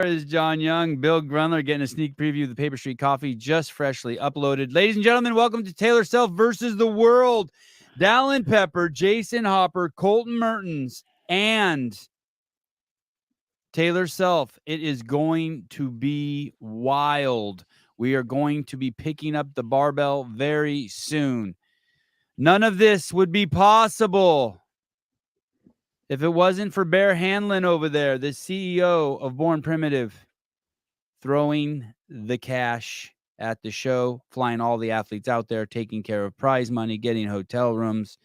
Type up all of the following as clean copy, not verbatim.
Is John Young, Bill Grunler getting a sneak preview of the Paper Street Coffee just freshly uploaded. Ladies and gentlemen, welcome to Taylor Self versus the World. Dallin Pepper, Jayson Hopper, Colten Mertens, and Taylor Self. It is going to be wild. We are going to be picking up the barbell very soon. None of this would be possible if it wasn't for Bear Hanlon over there, the CEO of Born Primitive, throwing the cash at the show, flying all the athletes out there, taking care of prize money, getting hotel rooms.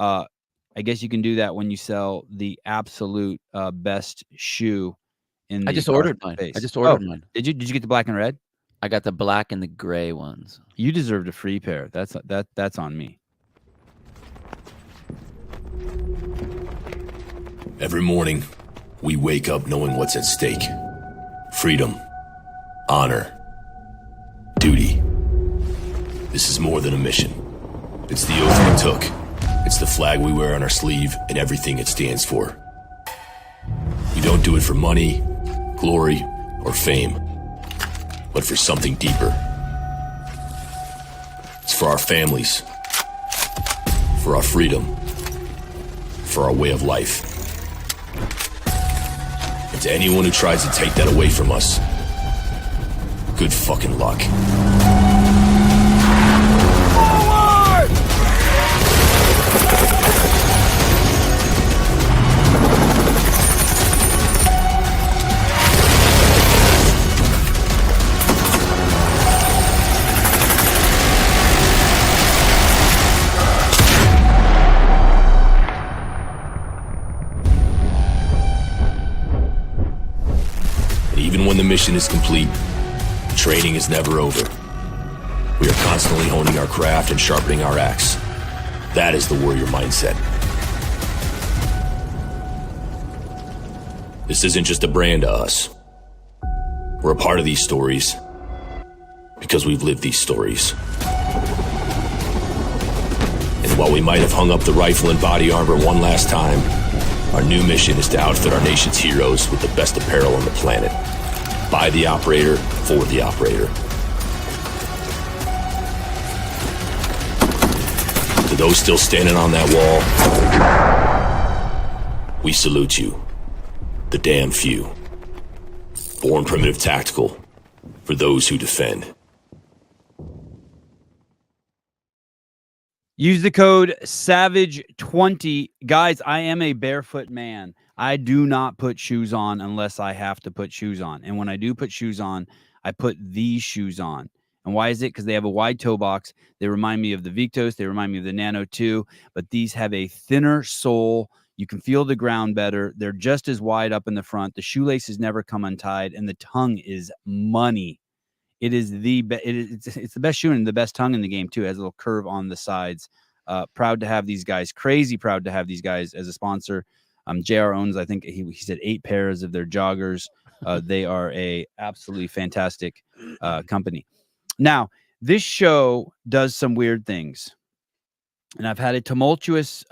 I guess you can do that when you sell the absolute best shoe in the I just ordered mine. space. I just ordered mine. Did you get the black and red? I got the black and the gray ones. You deserved a free pair. That's on me. Every morning, we wake up knowing what's at stake. Freedom, honor, duty. This is more than a mission. It's the oath we took. It's the flag we wear on our sleeve and everything it stands for. We don't do it for money, glory, or fame, but for something deeper. It's for our families, for our freedom, for our way of life. And to anyone who tries to take that away from us, good fucking luck. Even when the mission is complete, training is never over. We are constantly honing our craft and sharpening our axe. That is the warrior mindset. This isn't just a brand to us. We're a part of these stories because we've lived these stories. And while we might have hung up the rifle and body armor one last time, our new mission is to outfit our nation's heroes with the best apparel on the planet. By the operator, for the operator. To those still standing on that wall, we salute you. The damn few. Born Primitive Tactical, for those who defend. Use the code SAVAGE20. Guys, I am a barefoot man. I do not put shoes on unless I have to put shoes on. And when I do put shoes on, I put these shoes on. And why is it? Because they have a wide toe box. They remind me of the Victos. They remind me of the Nano 2. But these have a thinner sole. You can feel the ground better. They're just as wide up in the front. The shoelaces never come untied. And the tongue is money. It is it's the best shoe and the best tongue in the game, too. It has a little curve on the sides. Proud to have these guys. Crazy proud to have these guys as a sponsor. JR owns, I think he said 8 pairs of their joggers. They are a absolutely fantastic company. Now, this show does some weird things. And I've had a tumultuous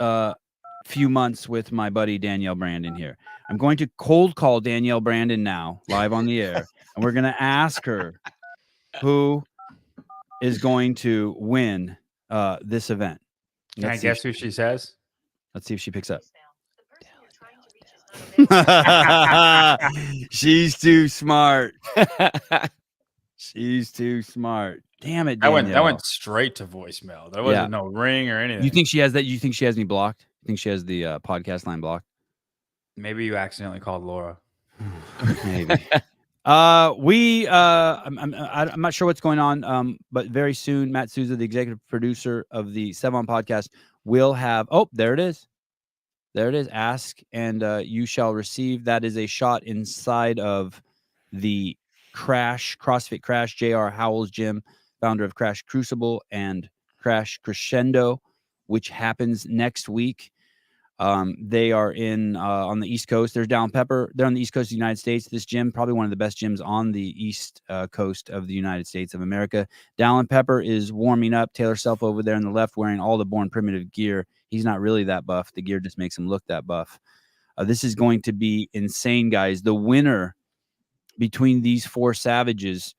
few months with my buddy Danielle Brandon here. I'm going to cold call Danielle Brandon now, live on the air. And we're going to ask her who is going to win this event. Can I guess who she says? Let's see if she picks up. She's too smart. She's too smart. Damn it, Danielle. That went straight to voicemail. There wasn't no ring or anything. You think she has that? You think she has me blocked? You think she has the podcast line blocked? Maybe you accidentally called Laura. Maybe. I'm not sure what's going on, but very soon, Matt Souza, the executive producer of the Sevon podcast, will have. Oh, there it is. There it is. Ask and you shall receive. That is a shot inside of the CrossFit Crash, J.R. Howell's gym, founder of Crash Crucible and Crash Crescendo, which happens next week. They are on the East Coast. There's Dallin Pepper. They're on the East Coast of the United States. This gym, probably one of the best gyms on the East Coast of the United States of America. Dallin Pepper is warming up. Taylor Self over there on the left wearing all the Born Primitive gear. He's not really that buff. The gear just makes him look that buff. This is going to be insane, guys. The winner between these 4 savages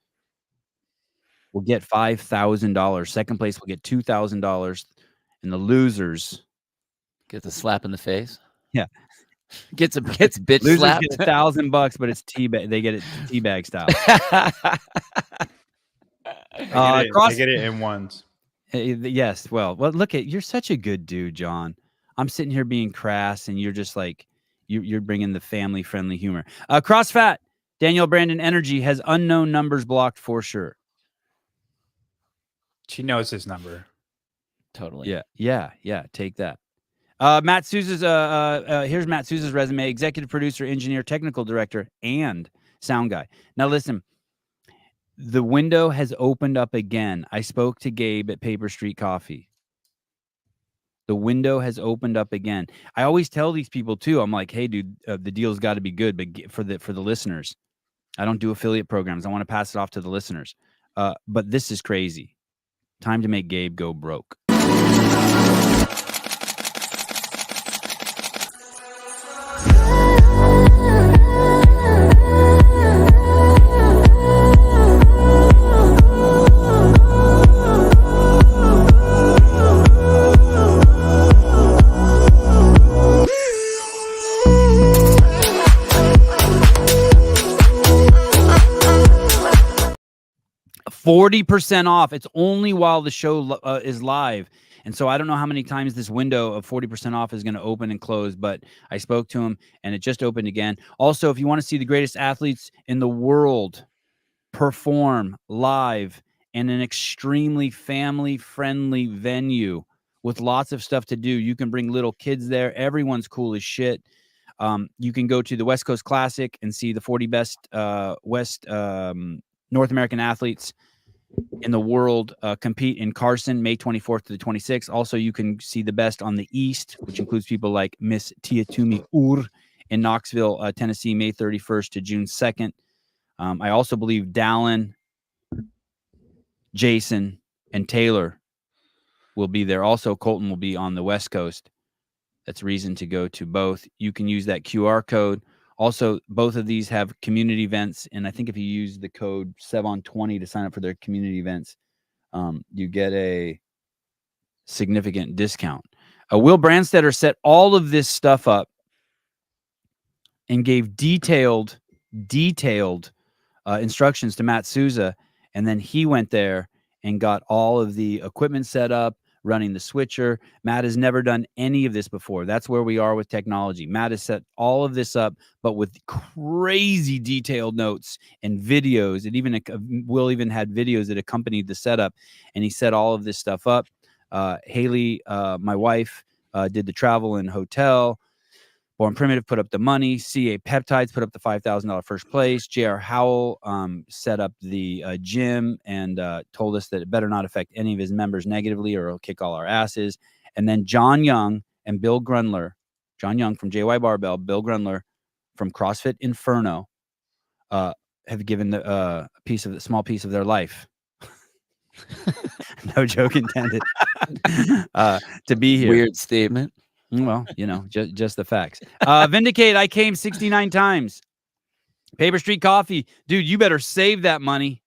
will get $5,000. Second place will get $2,000, and the losers Gets a slap in the face. Yeah. Gets bitch losers slapped. get $1,000, but it's teabag. They get it teabag style. They get it in ones. Yes. Well, look at you're such a good dude, John. I'm sitting here being crass, and you're just like you're bringing the family friendly humor. CrossFit Danielle Brandon Energy has unknown numbers blocked for sure. She knows his number. Totally. Yeah. Take that. Matt Souza's here's Matt Souza's resume: executive producer, engineer, technical director, and sound guy. Now listen, the window has opened up again. I spoke to Gabe at Paper Street Coffee. The window has opened up again. I always tell these people too. I'm like, hey, dude, the deal's got to be good, but for the listeners, I don't do affiliate programs. I want to pass it off to the listeners. But this is crazy. Time to make Gabe go broke. 40% off. It's only while the show is live. And so I don't know how many times this window of 40% off is going to open and close, but I spoke to him and it just opened again. Also, if you want to see the greatest athletes in the world perform live in an extremely family-friendly venue with lots of stuff to do, you can bring little kids there. Everyone's cool as shit. You can go to the West Coast Classic and see the 40 best North American athletes in the world compete in Carson, May 24th to the 26th. Also, you can see the best on the East, which includes people like Miss Tiatumi Ur in Knoxville, Tennessee, May 31st to June 2nd. I also believe Dallin, Jayson, and Taylor will be there. Also, Colten will be on the West Coast. That's reason to go to both. You can use that QR code. Also, both of these have community events, and I think if you use the code SEVON20 to sign up for their community events, you get a significant discount. Will Brandstetter set all of this stuff up and gave detailed instructions to Matt Souza, and then he went there and got all of the equipment set up, running the switcher. Matt has never done any of this before. That's where we are with technology. Matt has set all of this up, but with crazy detailed notes and videos. It even Will even had videos that accompanied the setup, and he set all of this stuff up. Haley, my wife, did the travel and hotel. Born Primitive put up the money. CA Peptides put up the $5,000 first place. J.R. Howell set up the gym and told us that it better not affect any of his members negatively or it'll kick all our asses. And then John Young and Bill Grunler, John Young from JY Barbell, Bill Grunler from CrossFit Inferno, have given the small piece of their life. No joke intended. To be here. Weird statement. Well, just the facts. Vindicate, I came 69 times. Paper Street Coffee. Dude, you better save that money.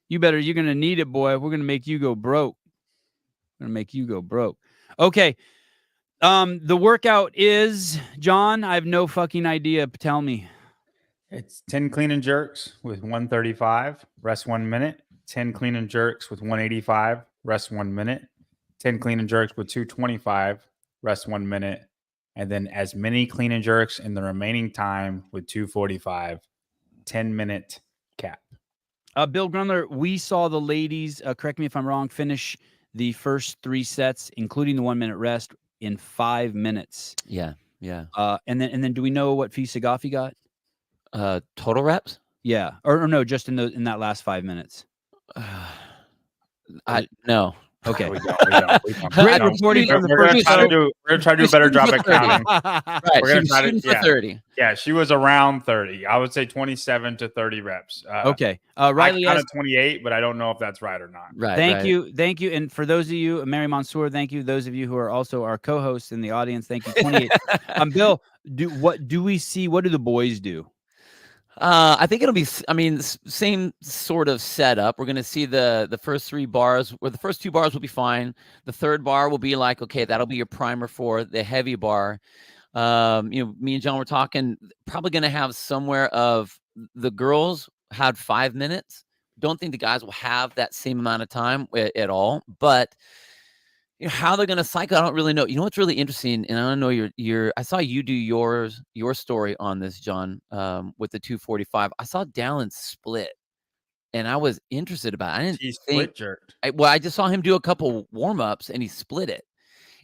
You're going to need it, boy. We're going to make you go broke. Okay. The workout is, John, I have no fucking idea. Tell me. It's 10 clean and jerks with 135, rest 1 minute. 10 clean and jerks with 185, rest 1 minute. 10 clean and jerks with 225. Rest 1 minute, and then as many clean and jerks in the remaining time with 245, 10-minute cap. Bill Grunler, we saw the ladies, correct me if I'm wrong, finish the first 3 sets, including the 1 minute rest, in 5 minutes. Yeah. And then do we know what Fee Sagafi got? Total reps? Yeah. Or no, just in that last 5 minutes. No. Okay. We don't. Great reporting from the first show. We're going to try to do a better job at counting. Right. We're going to try to 30. Yeah, she was around 30. I would say 27 to 30 reps. Okay. Riley I counted 28, but I don't know if that's right or not. Right. Thank you. And for those of you, Mary Mansour, thank you. Those of you who are also our co-hosts in the audience, thank you. 28. Bill, what do we see? What do the boys do? I think it'll be, same sort of setup. We're going to see the first 3 bars, or the first 2 bars will be fine. The third bar will be like, okay, that'll be your primer for the heavy bar. Me and John were talking, probably going to have somewhere of the girls had 5 minutes. Don't think the guys will have that same amount of time at all, but how they're going to cycle, I don't really know. You know what's really interesting, and I don't know I saw you do your story on this, John, with the 245. I saw Dallin split, and I was interested about it. I didn't think jerked. I just saw him do a couple warm-ups, and he split it.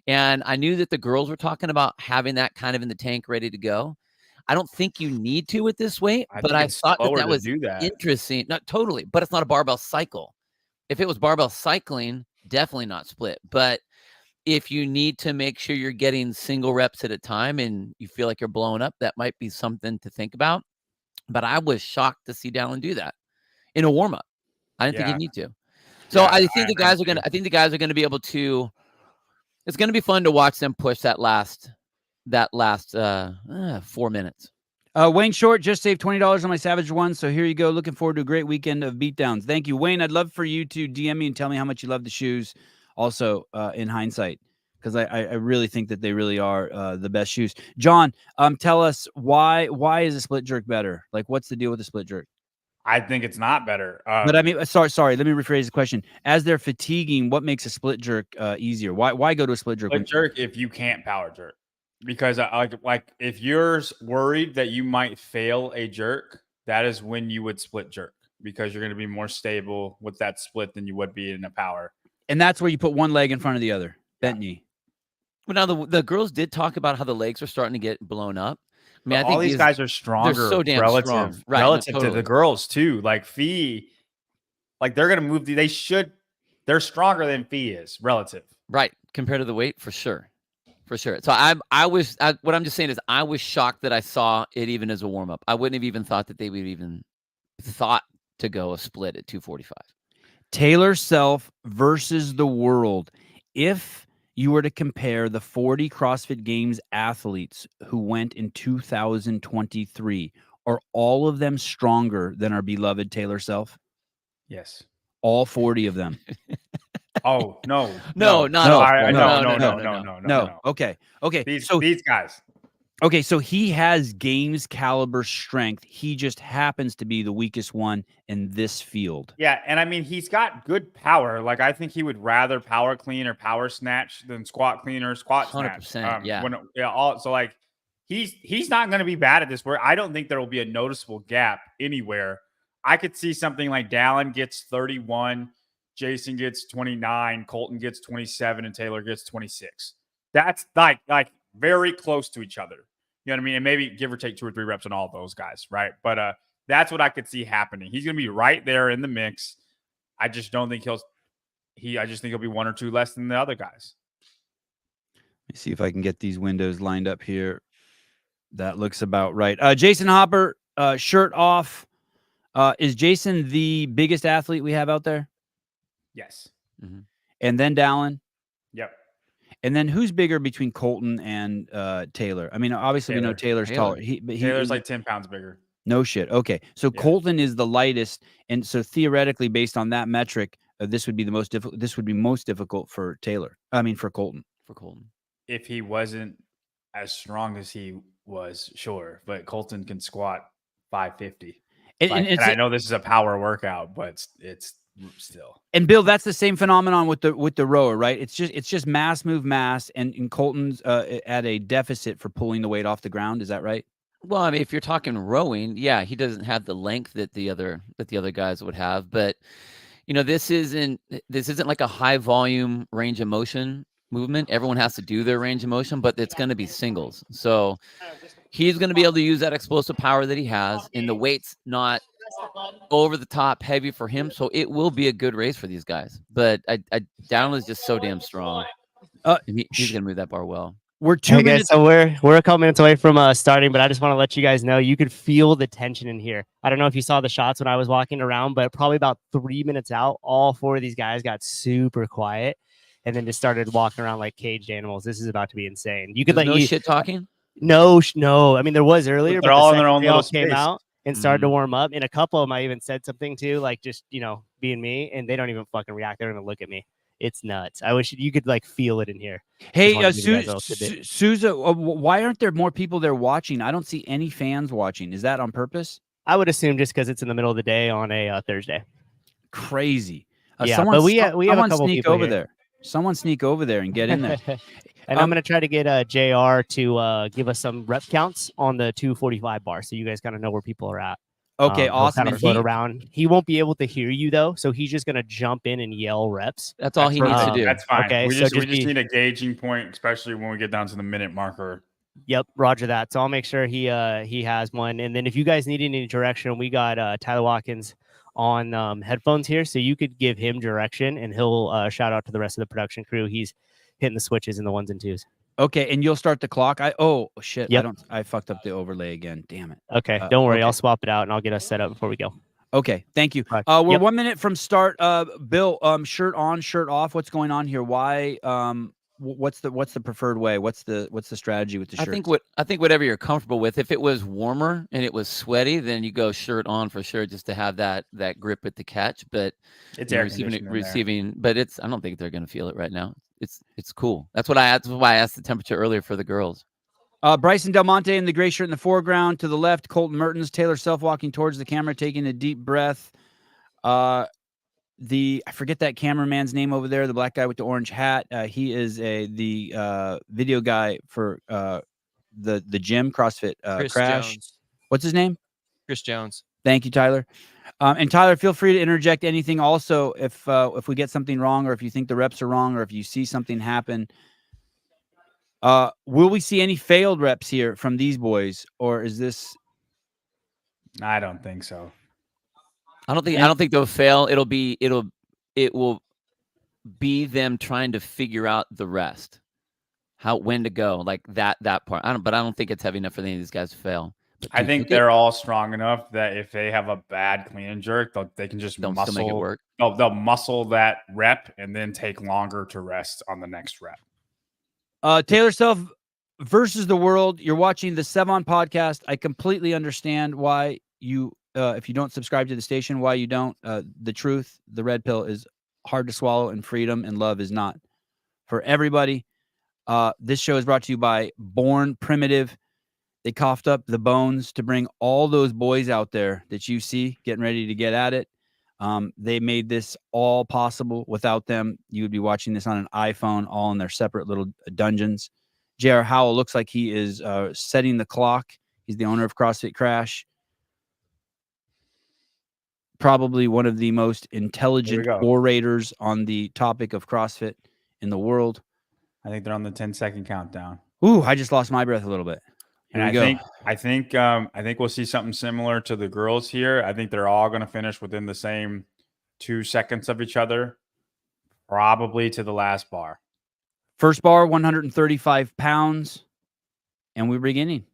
And I knew that the girls were talking about having that kind of in the tank ready to go. I don't think you need to at this weight, but I thought that was interesting. Not totally, but it's not a barbell cycle. If it was barbell cycling, definitely not split. But if you need to make sure you're getting single reps at a time and you feel like you're blowing up, that might be something to think about. But I was shocked to see Dallin do that in a warm up. I didn't think he'd need to. So I think the guys are gonna be able to. It's gonna be fun to watch them push that last 4 minutes. Wayne Short just saved $20 on my Savage one, so here you go. Looking forward to a great weekend of beatdowns. Thank you, Wayne. I'd love for you to DM me and tell me how much you love the shoes. Also, in hindsight, because I really think that they really are the best shoes. John, tell us why is a split jerk better? Like, what's the deal with the split jerk? I think it's not better. But I mean, sorry. Let me rephrase the question. As they're fatiguing, what makes a split jerk easier? Why go to a split jerk? Split jerk if you can't power jerk, because like if you're worried that you might fail a jerk, that is when you would split jerk, because you're going to be more stable with that split than you would be in a power. And that's where you put one leg in front of the other, bent knee. But now the girls did talk about how the legs are starting to get blown up. I mean, I think all these guys are stronger. They're so damn strong, right? Relative to the girls too. Like Fee, like they're gonna move. They're stronger than Fee is relative, right? Compared to the weight, for sure. So what I'm just saying is I was shocked that I saw it even as a warm up. I wouldn't have even thought that they would even thought to go a split at 245. Taylor Self versus the world. If you were to compare the 40 CrossFit Games athletes who went in 2023, are all of them stronger than our beloved Taylor Self? Yes. All 40 of them. Oh, no. No. Okay. These guys. Okay, so he has games caliber strength. He just happens to be the weakest one in this field. Yeah, and I mean, he's got good power. Like, I think he would rather power clean or power snatch than squat clean or squat 100%, snatch. yeah. So like, he's not going to be bad at this. Where I don't think there will be a noticeable gap anywhere. I could see something like Dallin gets 31, Jayson gets 29, Colten gets 27, and Taylor gets 26. That's like very close to each other. You know what I mean? And maybe give or take 2 or 3 reps on all those guys, right? But that's what I could see happening. He's going to be right there in the mix. I just don't think I just think he'll be 1 or 2 less than the other guys. Let me see if I can get these windows lined up here. That looks about right. Jayson Hopper, shirt off. Is Jayson the biggest athlete we have out there? Yes. Mm-hmm. And then Dallin? Yep. And then who's bigger between Colten and Taylor? I mean, obviously we know Taylor's taller. Taylor's like 10 pounds bigger. No shit. Okay. So yeah. Colten is the lightest. And so theoretically, based on that metric, this would be the most difficult. This would be most difficult for Taylor. I mean, for Colten. If he wasn't as strong as he was, sure. But Colten can squat 550. And I know this is a power workout, but it's still. And Bill, that's the same phenomenon with the rower, right? It's just mass move mass, and Colten's at a deficit for pulling the weight off the ground. Is that right? Well, I mean, if you're talking rowing, yeah, he doesn't have the length that the other guys would have. But this isn't like a high volume range of motion movement. Everyone has to do their range of motion, but it's going to be singles. So he's going to be able to use that explosive power that he has, and the weight's not over the top heavy for him, so it will be a good race for these guys. But Dallin is just so damn strong. He's gonna move that bar well. We're 2 minutes. Guys, so we're a couple minutes away from starting, but I just want to let you guys know you could feel the tension in here. I don't know if you saw the shots when I was walking around, but probably about 3 minutes out, all 4 of these guys got super quiet and then just started walking around like caged animals. This is about to be insane. You could shit talking. No. I mean, there was earlier, but they're all in their own little came space. out. and started to warm up. And a couple of them I even said something to, like just, being me, and they don't even fucking react. They don't even look at me. It's nuts. I wish you could like feel it in here. Hey, Souza, why aren't there more people there watching? I don't see any fans watching. Is that on purpose? I would assume just because it's in the middle of the day on a Thursday. Crazy. Yeah, but we have a couple sneak people over here. there. Someone sneak over there and get in there. And I'm going to try to get JR to give us some rep counts on the 245 bar, so you guys kind of know where people are at. Okay, awesome. Kind of float around. He won't be able to hear you though, so he's just going to jump in and yell reps. That's all he needs to do. That's fine. Okay, we just need a gauging point, especially when we get down to the minute marker. Yep, roger that. So I'll make sure he has one. And then if you guys need any direction, we got Tyler Watkins on headphones here, so you could give him direction, and he'll shout out to the rest of the production crew. He's hitting the switches in the 1s and 2s. Okay, and you'll start the clock. Shit. Yep. I fucked up the overlay again. Damn it. Okay, don't worry. I'll swap it out and I'll get us set up before we go. Okay, thank you. Right. We're 1 minute from start. Bill, shirt on, shirt off. What's going on here? Why? What's the preferred way? What's the strategy with the shirt? I think whatever you're comfortable with. If it was warmer and it was sweaty, then you go shirt on for sure, just to have that grip at the catch. But it's receiving. But I don't think they're going to feel it right now. It's cool. That's why I asked the temperature earlier for the girls. Bryson Del Monte in the gray shirt in the foreground. To the left, Colten Mertens. Taylor Self walking towards the camera, taking a deep breath. I forget that cameraman's name over there, the black guy with the orange hat. He is the video guy for the gym, CrossFit Crash. Jones. What's his name? Chris Jones. Thank you, Tyler. And Tyler, feel free to interject anything. Also, if we get something wrong, or if you think the reps are wrong, or if you see something happen, will we see any failed reps here from these boys, or is this? I don't think so. I don't think they'll fail. It will be them trying to figure out the rest, when to go, like that part. I don't think it's heavy enough for any of these guys to fail. I think they're all strong enough that if they have a bad clean and jerk, they can just muscle. Still make it work. They'll muscle that rep and then take longer to rest on the next rep. Taylor Self versus the world. You're watching the Sevon podcast. I completely understand why you, if you don't subscribe to the station, why you don't. The truth, the red pill is hard to swallow, and freedom and love is not for everybody. This show is brought to you by Born Primitive. They coughed up the bones to bring all those boys out there that you see getting ready to get at it. They made this all possible. Without them, you would be watching this on an iPhone, all in their separate little dungeons. J.R. Howell looks like he is setting the clock. He's the owner of CrossFit Crash. Probably one of the most intelligent orators on the topic of CrossFit in the world. I think they're on the 10-second countdown. Ooh, I just lost my breath a little bit. And I think we'll see something similar to the girls here. I think they're all going to finish within the same 2 seconds of each other, probably to the last bar. First bar, 135 pounds, and we're beginning.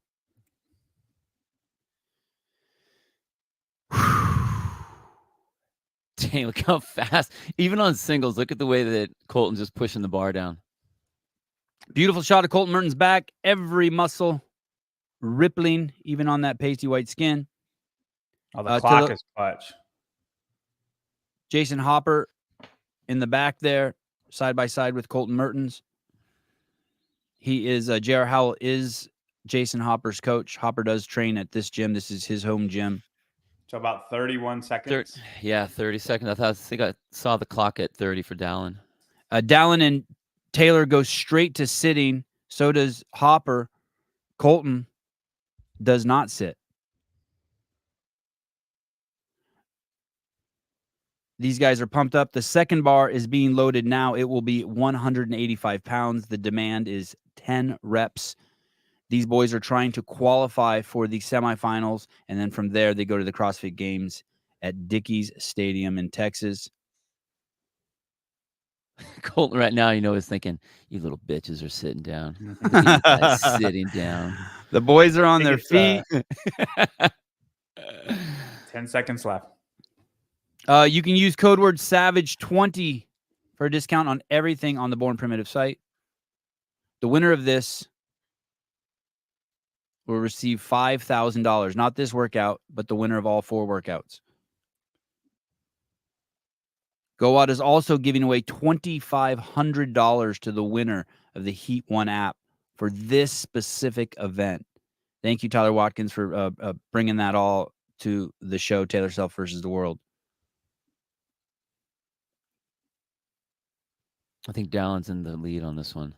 Dang, look how fast. Even on singles, look at the way that Colten's just pushing the bar down. Beautiful shot of Colten Mertens' back. Every muscle rippling, even on that pasty white skin. Oh, the clock is clutch. Jayson Hopper in the back there, side by side with Colten Mertens. He is, J.R. Howell is Jayson Hopper's coach. Hopper does train at this gym. This is his home gym. So about 31 seconds. 30 seconds. I think I saw the clock at 30 for Dallin. Dallin and Taylor go straight to sitting. So does Hopper. Colten does not sit. These guys are pumped up. The second bar is being loaded now. It will be 185 pounds. The demand is 10 reps. These boys are trying to qualify for the semifinals, and then from there they go to the CrossFit Games at Dickies Stadium in Texas. Colten right now, is thinking, you little bitches are sitting down. Sitting down. The boys are on their feet. 10 seconds left. You can use code word SAVAGE20 for a discount on everything on the Born Primitive site. The winner of this will receive $5,000. Not this workout, but the winner of all 4 workouts. GoWatt is also giving away $2,500 to the winner of the Heat 1 app for this specific event. Thank you, Tyler Watkins, for bringing that all to the show, Taylor Self versus the World. I think Dallin's in the lead on this one.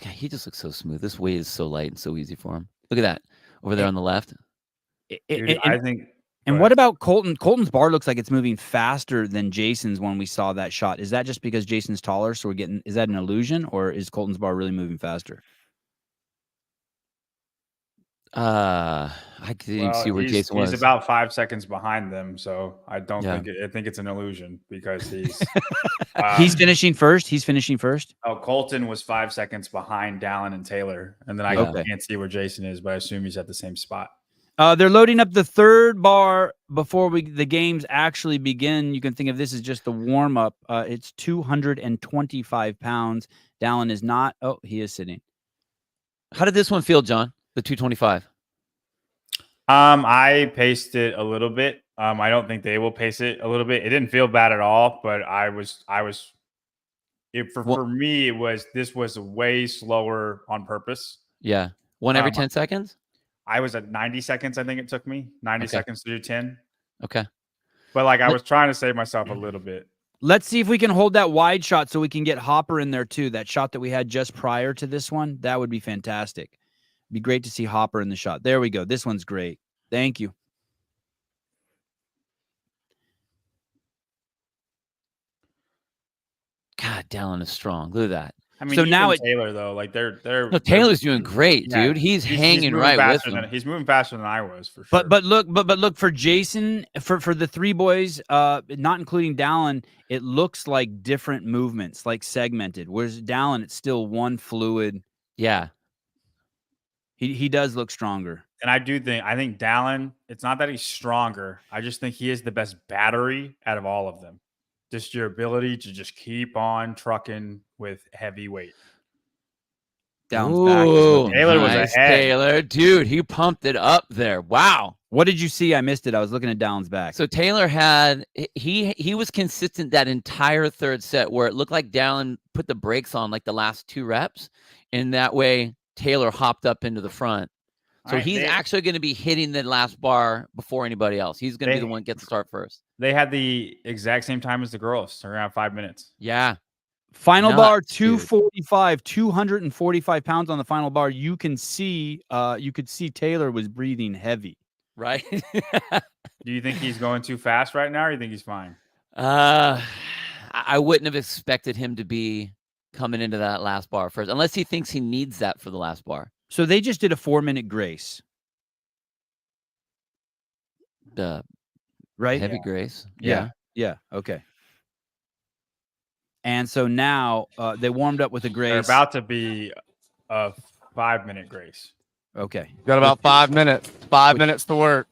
God, he just looks so smooth. This weight is so light and so easy for him. Look at that over there on the left. Dude, I think. And what about Colten? Colten's bar looks like it's moving faster than Jayson's when we saw that shot. Is that just because Jayson's taller, so is that an illusion, or is Colten's bar really moving faster? I didn't see where Jayson was. He's about 5 seconds behind them, so I don't think I think it's an illusion because he's he's finishing first. He's finishing first. Oh, Colten was 5 seconds behind Dallin and Taylor, and then I can't see where Jayson is, but I assume he's at the same spot. They're loading up the third bar before the games actually begin. You can think of this as just the warm up. It's 225 pounds. Dallin is not. Oh, he is sitting. How did this one feel, John? The 225. I paced it a little bit. I don't think they will pace it a little bit. It didn't feel bad at all, but for me, this was way slower on purpose. Yeah. One every 10 seconds? I was at 90 seconds. I think it took me 90 seconds to do 10. Okay. But I was trying to save myself a little bit. Let's see if we can hold that wide shot so we can get Hopper in there too. That shot that we had just prior to this one, that would be fantastic. It'd be great to see Hopper in the shot. There we go. This one's great. Thank you. God, Dallin is strong. Look at that. I mean, so now Taylor though, Taylor's doing great, dude. He's hanging right with them. He's moving faster than I was for sure. But look for Jayson, for the 3 boys, not including Dallin, it looks like different movements, like segmented. Whereas Dallin, it's still one fluid. Yeah, he does look stronger. And I think Dallin, it's not that he's stronger. I just think he is the best battery out of all of them. Just your ability to just keep on trucking with heavy weight. Dallin's back. Taylor was ahead. Taylor, dude, he pumped it up there. Wow. What did you see? I missed it. I was looking at Dallin's back. So Taylor he was consistent that entire third set where it looked like Dallin put the brakes on like the last 2 reps. And that way Taylor hopped up into the front. So he's actually going to be hitting the last bar before anybody else. He's going to be the one that gets to start first. They had the exact same time as the girls, around 5 minutes. Yeah. Final bar 245, 245 pounds on the final bar. You could see Taylor was breathing heavy. Right. Do you think he's going too fast right now, or you think he's fine? I wouldn't have expected him to be coming into that last bar first, unless he thinks he needs that for the last bar. So they just did a 4-minute grace. Right? Heavy grace. Yeah. Okay. And so now they warmed up with a grace. They're about to be a 5-minute grace. Okay. Got about 5 minutes. 5 minutes to work.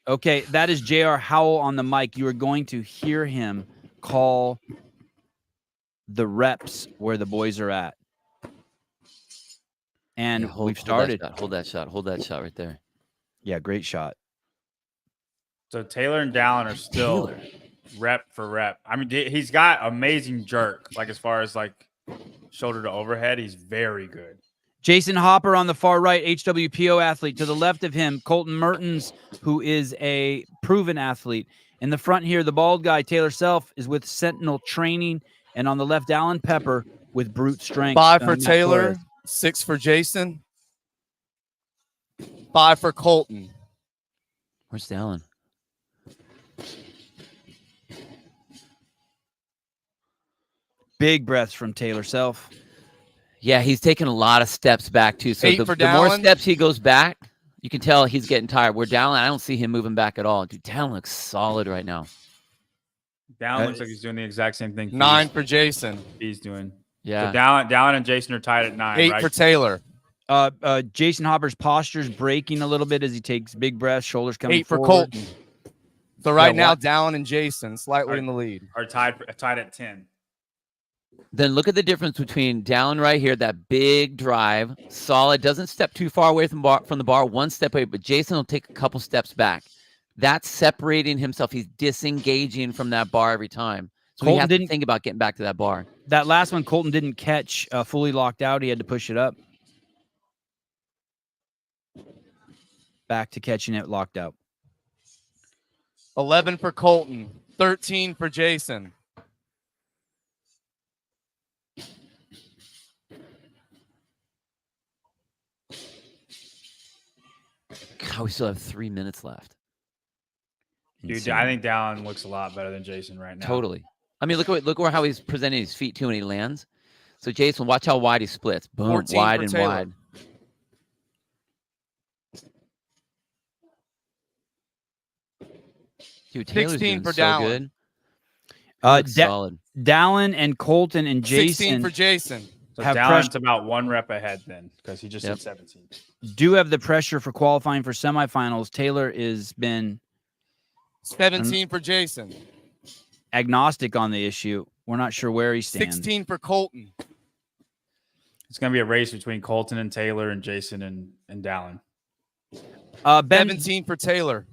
Okay, that is J.R. Howell on the mic. You are going to hear him call the reps where the boys are at. And we've started. Hold that shot. Hold that shot right there. Yeah, great shot. So Taylor and Dallin are still rep for rep. I mean, he's got amazing jerk. Like as far as like shoulder to overhead, he's very good. Jayson Hopper on the far right, HWPO athlete. To the left of him, Colten Mertens, who is a proven athlete. In the front here, the bald guy, Taylor Self, is with Sentinel Training. And on the left, Dallin Pepper with Brute Strength. 5 for Taylor, 6 for Jayson, 5 for Colten. Where's Dallin? Big breaths from Taylor Self. Yeah, he's taking a lot of steps back, too. So the more steps he goes back, you can tell he's getting tired. Where Dallin, I don't see him moving back at all. Dude, Dallin looks solid right now. Dallin looks like he's doing the exact same thing. 9 for Jayson. He's doing. Yeah. So Dallin and Jayson are tied at 9. 8 for Taylor. Jayson Hopper's posture's breaking a little bit as he takes big breaths, shoulders coming 8 for forward. Colten. So right now, Dallin and Jayson slightly in the lead. Are tied at 10. Then look at the difference between Dallin right here, that big drive, solid, doesn't step too far away from the bar, one step away, but Jayson will take a couple steps back. That's separating himself. He's disengaging from that bar every time. So we have to think about getting back to that bar. That last one, Colten didn't catch fully locked out. He had to push it up. Back to catching it locked out. 11 for Colten, 13 for Jayson. God, we still have 3 minutes left. Dude, Insane. I think Dallin looks a lot better than Jayson right now. Totally. I mean, look how he's presenting his feet too when he lands. So Jayson, watch how wide he splits. Boom, wide and Taylor. wide. Dude, Taylor's 16 doing for so Dallin. good. Looks solid. Dallin and Colten and 16 Jayson for Jayson. So have Dallin's about 1 rep ahead then because he just Yep. hit 17. do have the pressure for qualifying for semifinals. Taylor has been 17 for Jayson. agnostic on the issue. We're not sure where he stands. 16 for Colten. It's going to be a race between Colten and Taylor and Jayson and Dallin. Ben, 17 for Taylor.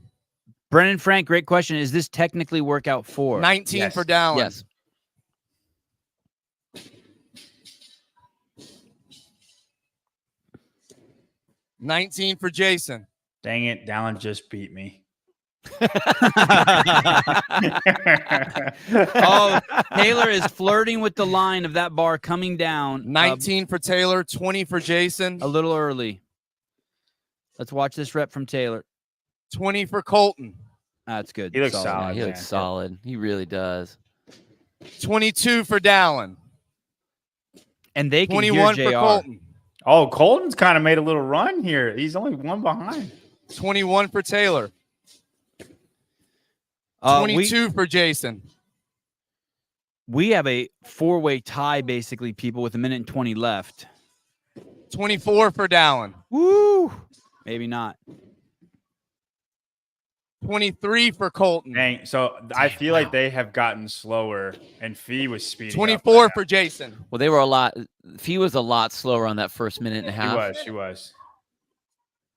Brennan Frank, great question. Is this technically workout 4? 19 Yes. for Dallin. Yes. $19 for Jayson. Dang it, Dallin just beat me. Oh, Taylor is flirting with the line of that bar coming down 19 for Taylor, 20 for Jayson, a little early. Let's watch this rep from Taylor. 20 for Colten, That's good. He looks Solid. solid. Yeah, he looks man. solid. He really does. 22 for Dallin, And they can 21 hear for JR. Colten, Oh, Colten's kind of made a little run here. He's only 1 behind. 21 for Taylor, We 22 for Jayson, have a 4-way tie, basically, people, with 1 minute and 20 left. 24 for Dallin, Woo! Maybe not. 23 for Colten, Dang. So I feel like they have gotten slower, and Fee was speeding. 24 up for Jayson, Well, they were a lot. Fee was a lot slower on that first minute and a right now. half. She was.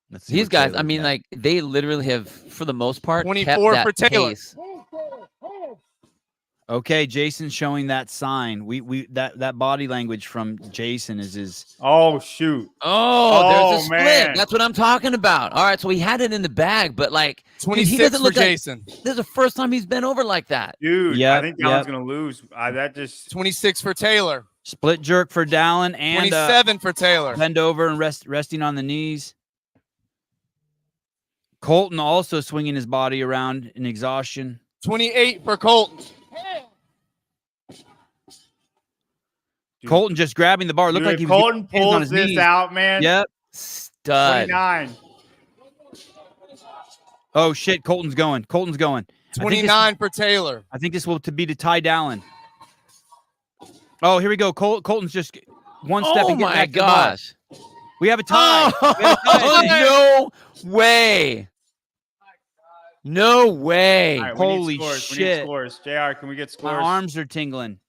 Let's see These what guys, Taylor's I mean, got. like they literally have, for the most part, 24 kept for that Taylor. pace. Okay, Jason's showing that sign. That body language from Jayson is his. Oh, shoot. Oh, there's a Oh, split. man. That's what I'm talking about. All right, so he had it in the bag, but like, dude, 26 he doesn't for look like Jayson, this is the first time he's been over like that. Dude, Yep, I think Dallin's yep. going to lose. That just 26 for Taylor, Split jerk for Dallin and 27 for Taylor, bend over and resting on the knees. Colten also swinging his body around in exhaustion. 28 for Colten, Dude. Colten just grabbing the bar. Looked like if he was Colten getting hands on pulls his this knees. out, man. Yep. Stud. 29. Oh shit, Colten's going. Colten's going. 29 for Taylor, I think this will be to tie Dallin. Oh, here we go. Colten's just one step. Oh and getting my back to the bar. gosh. We have a tie. We have a tie, I think. Oh, no way. No way. All right, we need Holy scores. We shit. need scores. JR, can we get My scores? arms are tingling.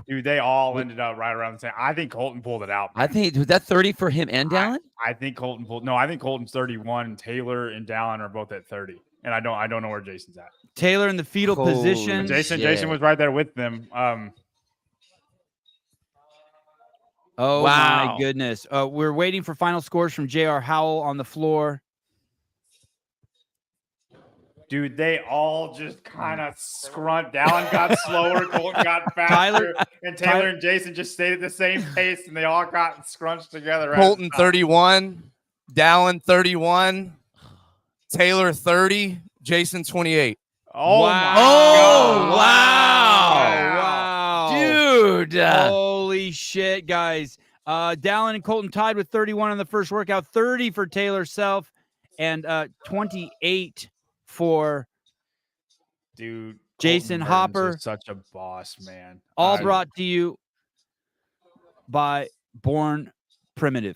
Dude, they all ended up right around the same. I think Colten pulled it out. I think, was that 30 for him and Dallin? I think Colten pulled. No, I think Colten's 31. And Taylor and Dallin are both at 30. And I don't know where Jason's at. Taylor in the fetal Holy position. shit. Jayson was right there with them. Oh Wow. my goodness. We're waiting for final scores from JR Howell on the floor. Dude, they all just kind of scrunt. Dallin got slower, Colten got faster, and Taylor and Jayson just stayed at the same pace, and they all got scrunched together. Right Colten 31, Dallin 31, Taylor 30, Jayson 28. Oh Wow. my Oh, God. wow. Wow. Dude. Holy shit, guys. Dallin and Colten tied with 31 in the first workout, 30 for Taylor Self, and 28 for Dude, Jayson Colten Mertens Hopper. is such a boss, man. all I- brought to you by Born Primitive.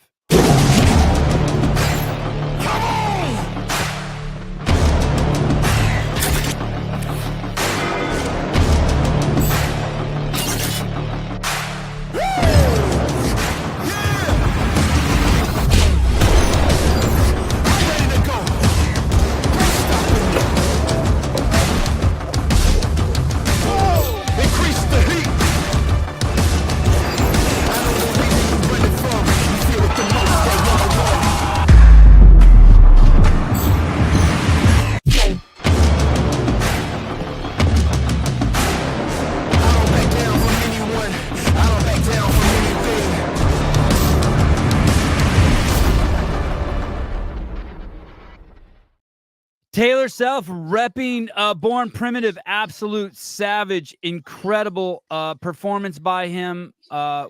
Taylor Self repping Born Primitive, absolute savage, incredible performance by him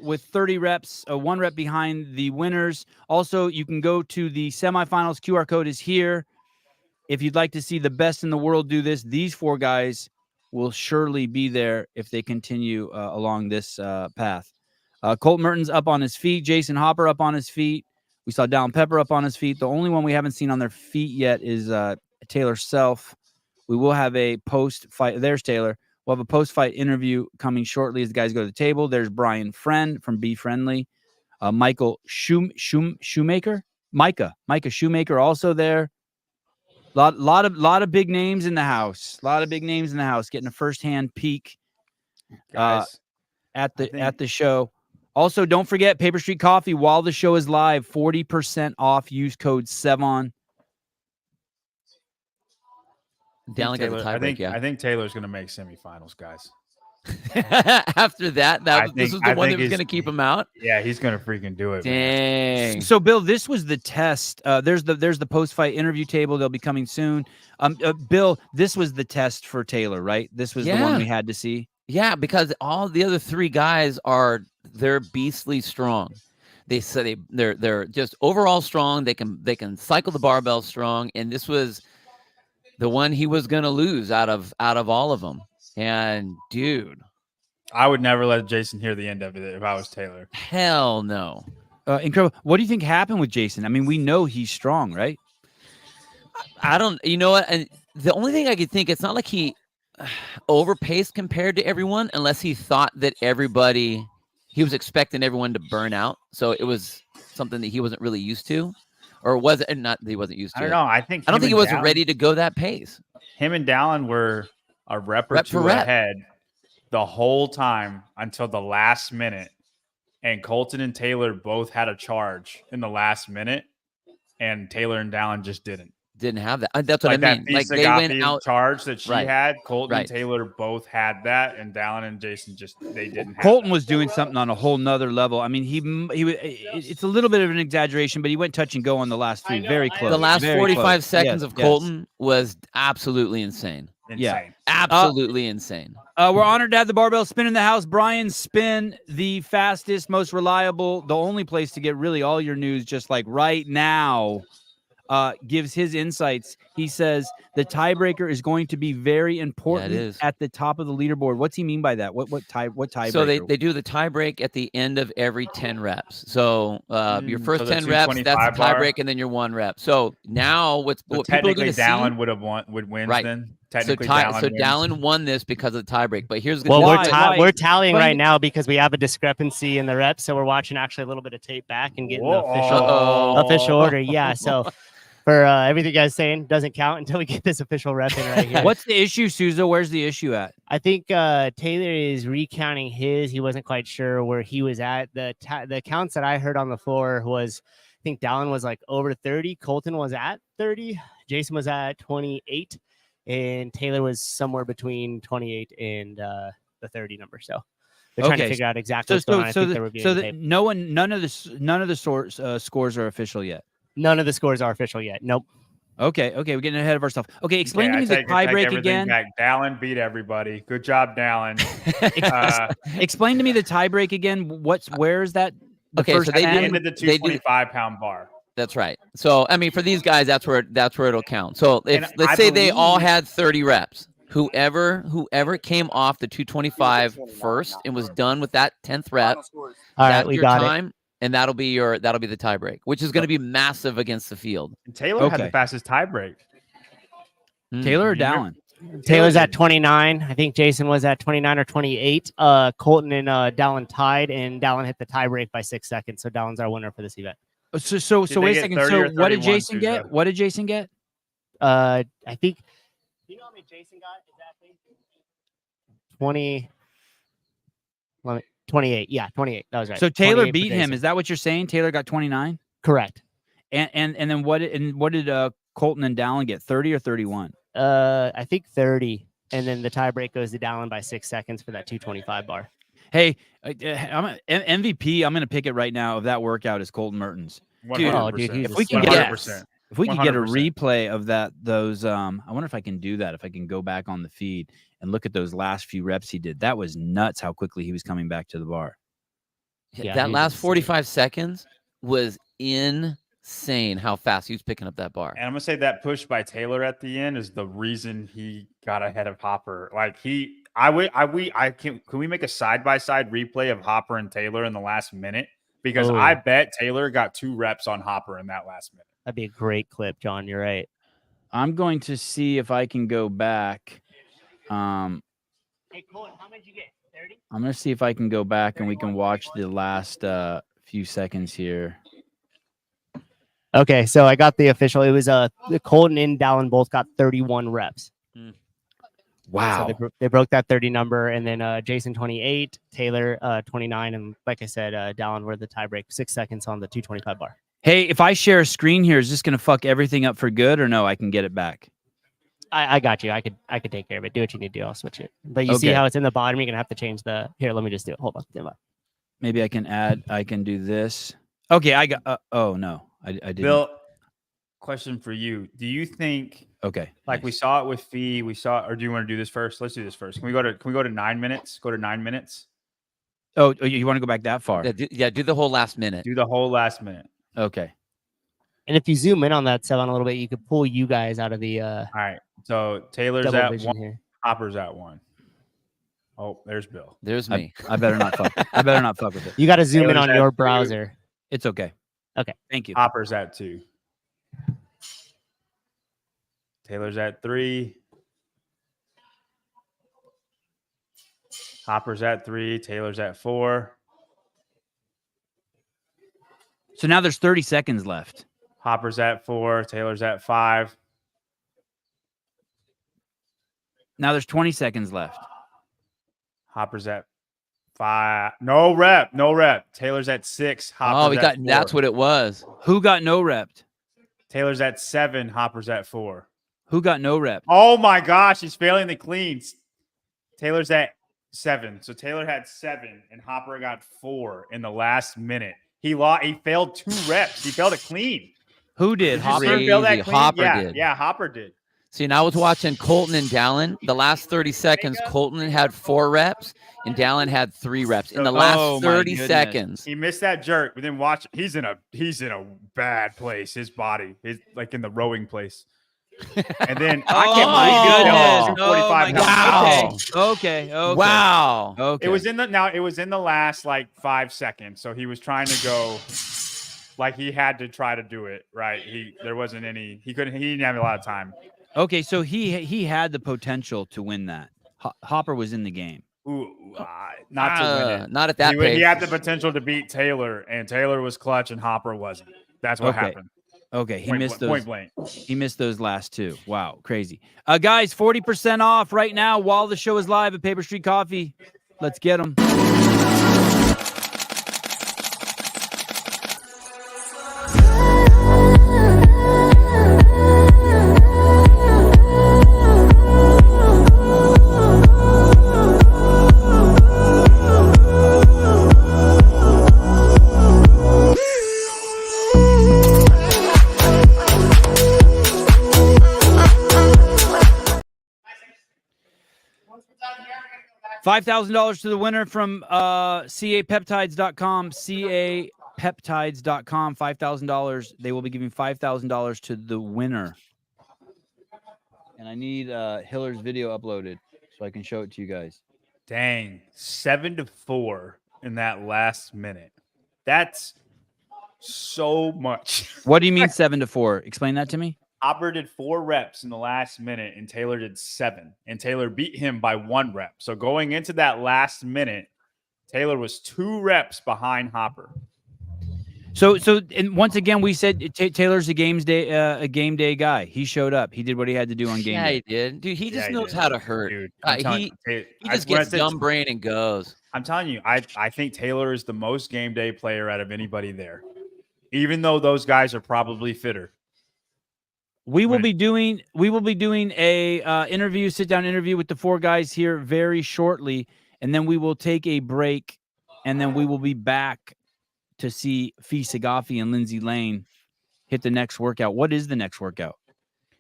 with 30 reps, 1 rep behind the winners. Also, you can go to the semifinals. QR code is here. If you'd like to see the best in the world do this, these 4 guys will surely be there if they continue along this path. Colten Mertens up on his feet. Jayson Hopper up on his feet. We saw Dallin Pepper up on his feet. The only one we haven't seen on their feet yet is Taylor Self. We will have a post-fight. There's Taylor. We'll have a post-fight interview coming shortly as the guys go to the table. There's Brian Friend from Be Friendly. Michael Shoemaker. Micah Shoemaker also there. Lot of big names in the house. A lot of big names in the house getting a firsthand peek Guys, at the show. Also, don't forget Paper Street Coffee while the show is live. 40% off. Use code SEVON. Dallin got the tiebreak. I think Taylor's going to make semifinals, guys. After that, this was the one that was going to keep him out. Yeah, he's going to freaking do it. Dang. Man. So, Bill, this was the test. There's the post-fight interview table. They'll be coming soon. Bill, this was the test for Taylor, right? This was the one we had to see. Yeah, because all the other 3 guys they're beastly strong. They're just overall strong. They can cycle the barbell strong, and this was the one he was going to lose out of all of them. And dude, I would never let Jayson hear the end of it if I was Taylor. Hell no. Incredible. What do you think happened with Jayson? I mean, we know he's strong, right? I don't, you know what? And the only thing I could think, it's not like he overpaced compared to everyone, unless he thought that he was expecting everyone to burn out. So it was something that he wasn't really used to, or was it not that he wasn't used to? I don't know. I don't think he wasn't ready to go that pace. Him and Dallin were a rep or two ahead the whole time until the last minute. And Colten and Taylor both had a charge in the last minute, and Taylor and Dallin just didn't have that. That's what I mean. Like they went out charge that she had. Colten and Taylor both had that, and Dallin and Jayson they didn't. Colten was doing something on a whole nother level. I mean, he it's a little bit of an exaggeration, but he went touch and go on the last 3. Very close. The last 45 seconds of Colten was absolutely insane. Yeah, absolutely insane. We're honored to have the barbell spin in the house. Brian Spin, the fastest, most reliable, the only place to get really all your news just like right now, gives his insights. He says the tiebreaker is going to be very important at the top of the leaderboard. What's he mean by that? What tiebreaker? So they do the tiebreak at the end of every 10 reps. So your first 10 reps, that's the tiebreak, and then your 1 rep. So now what people are going to see, Dallin would win then. Technically, Dallin won this because of the tiebreak. But here's the we're tallying right now because we have a discrepancy in the reps. So we're watching actually a little bit of tape back and getting the official order. Yeah. So for everything you guys saying doesn't count until we get this official rep in right here. What's the issue, Souza? Where's the issue at? I think Taylor is recounting his. He wasn't quite sure where he was at. The counts that I heard on the floor was, I think Dallin was like over 30. Colten was at 30. Jayson was at 28. And Taylor was somewhere between 28 and the 30 number. So they're trying to figure out exactly what's going on. I think they're reviewing the tape. None of the scores are official yet. None of the scores are official yet. Nope. Okay, we're getting ahead of ourselves. Okay, explain to me the tiebreak again. Dallin beat everybody. Good job, Dallin. Explain to me the tiebreak again. Where is that? So they ended the 225-pound bar. That's right. So, I mean, for these guys, that's where it'll count. So, let's say they all had 30 reps. Whoever came off the 225 first and was done with that 10th rep, all right, we got it. And that'll be the tiebreak, which is going to be massive against the field. And Taylor had the fastest tiebreak. Taylor or Dallin? Taylor's at 29. I think Jayson was at 29 or 28. Colten and Dallin tied, and Dallin hit the tiebreak by 6 seconds. So Dallin's our winner for this event. So wait a second. So what did Jayson get? What did Jayson get? I think. Do you know how many Jayson got exactly? 28. Yeah, 28. That was right. So Taylor beat him. Is that what you're saying? Taylor got 29. Correct. And then what did Colten and Dallin get? 30 or 31? I think 30. And then the tiebreak goes to Dallin by 6 seconds for that 225 bar. Hey, I'm MVP. I'm going to pick it right now. Of that workout is Colten Mertens. Dude, if we can get If we could get a 100%. replay of those, I wonder if I can do that. If I can go back on the feed and look at those last few reps he did. That was nuts how quickly he was coming back to the bar. Yeah, that last 45 seconds was insane how fast he was picking up that bar. And I'm gonna say that push by Taylor at the end is the reason he got ahead of Hopper. Like can we make a side-by-side replay of Hopper and Taylor in the last minute? Because I bet Taylor got 2 reps on Hopper in that last minute. That'd be a great clip, John. You're right. I'm going to see if I can go back. Hey, Colten, how many did you get? 30? I'm going to see if I can go back and we can watch the last few seconds here. Okay, so I got the official. It was Colten and Dallin both got 31 reps. Wow. So they broke that 30 number, and then Jayson 28, Taylor 29, and like I said, Dallin were the tiebreak, 6 seconds on the 225 bar. Hey, if I share a screen here, is this going to fuck everything up for good, or no? I can get it back. I got you. I could take care of it. Do what you need to do. I'll switch it. But you see how it's in the bottom? You're gonna have to change the. Here, let me just do it. Hold on. Maybe I can add. I can do this. Okay, I got. Oh no, I didn't. Bill, question for you: do you think? Okay, like we saw it with Fee, or do you want to do this first? Let's do this first. Can we go to 9 minutes? Go to 9 minutes. Oh, you want to go back that far? Yeah, do the whole last minute. Do the whole last minute. Okay. And if you zoom in on that 7 a little bit, you could pull you guys out of the. All right. So Taylor's at 1. Here. Hopper's at 1. Oh, there's Bill. There's me. I better not fuck. I better not fuck with it. You got to zoom in on your browser. It's okay. Okay. Thank you. Hopper's at 2. Taylor's at 3. Hopper's at 3. Taylor's at 4. So now there's 30 seconds left. Hopper's at 4. Taylor's at 5. Now there's 20 seconds left. Hopper's at 5. No rep. Taylor's at 6. Hopper's we got. That's what it was. Who got no repped? Taylor's at 7. Hopper's at 4. Who got no rep? Oh my gosh, he's failing the cleans. Taylor's at 7. So Taylor had 7 and Hopper got 4 in the last minute. He failed 2 reps. He failed a clean. Who did? Hopper did. Hopper did. Yeah, Hopper did. See, and I was watching Colten and Dallin. The last 30 seconds, Colten had 4 reps and Dallin had 3 reps. In the last 30 seconds. He missed that jerk. We didn't watch. He's in a bad place. His body is like in the rowing place. And then I can't believe he goodness. Okay. Wow. Okay. It was in the last like 5 seconds. So he was trying to go like he had to try to do it right. There wasn't any. He didn't have a lot of time. Okay, so he had the potential to win that. Hopper was in the game. Ooh, not to win it. Not at that pace. He had the potential to beat Taylor, and Taylor was clutch, and Hopper wasn't. That's what happened. Okay, he missed those. Point blank. He missed those last 2. Wow, crazy. Guys, 40% off right now while the show is live at Paper Street Coffee. Let's get them. $5,000 to the winner from CAPeptides.com. CAPeptides.com. $5,000. They will be giving $5,000 to the winner. And I need Hiller's video uploaded so I can show it to you guys. Dang, 7-4 in that last minute. That's so much. What do you mean 7-4? Explain that to me. Hopper did 4 reps in the last minute, and Taylor did 7. And Taylor beat him by 1 rep. So going into that last minute, Taylor was 2 reps behind Hopper. So, and once again, we said Taylor's a game day guy. He showed up. He did what he had to do on game day. Yeah, he did. Dude, he just knows how to hurt. Dude, he just gets dumb brain and goes. I'm telling you, I think Taylor is the most game day player out of anybody there, even though those guys are probably fitter. We will be doing a sit down interview with the 4 guys here very shortly, and then we will take a break, and then we will be back to see Fee Sagafi and Lindsay Lane hit the next workout. What is the next workout?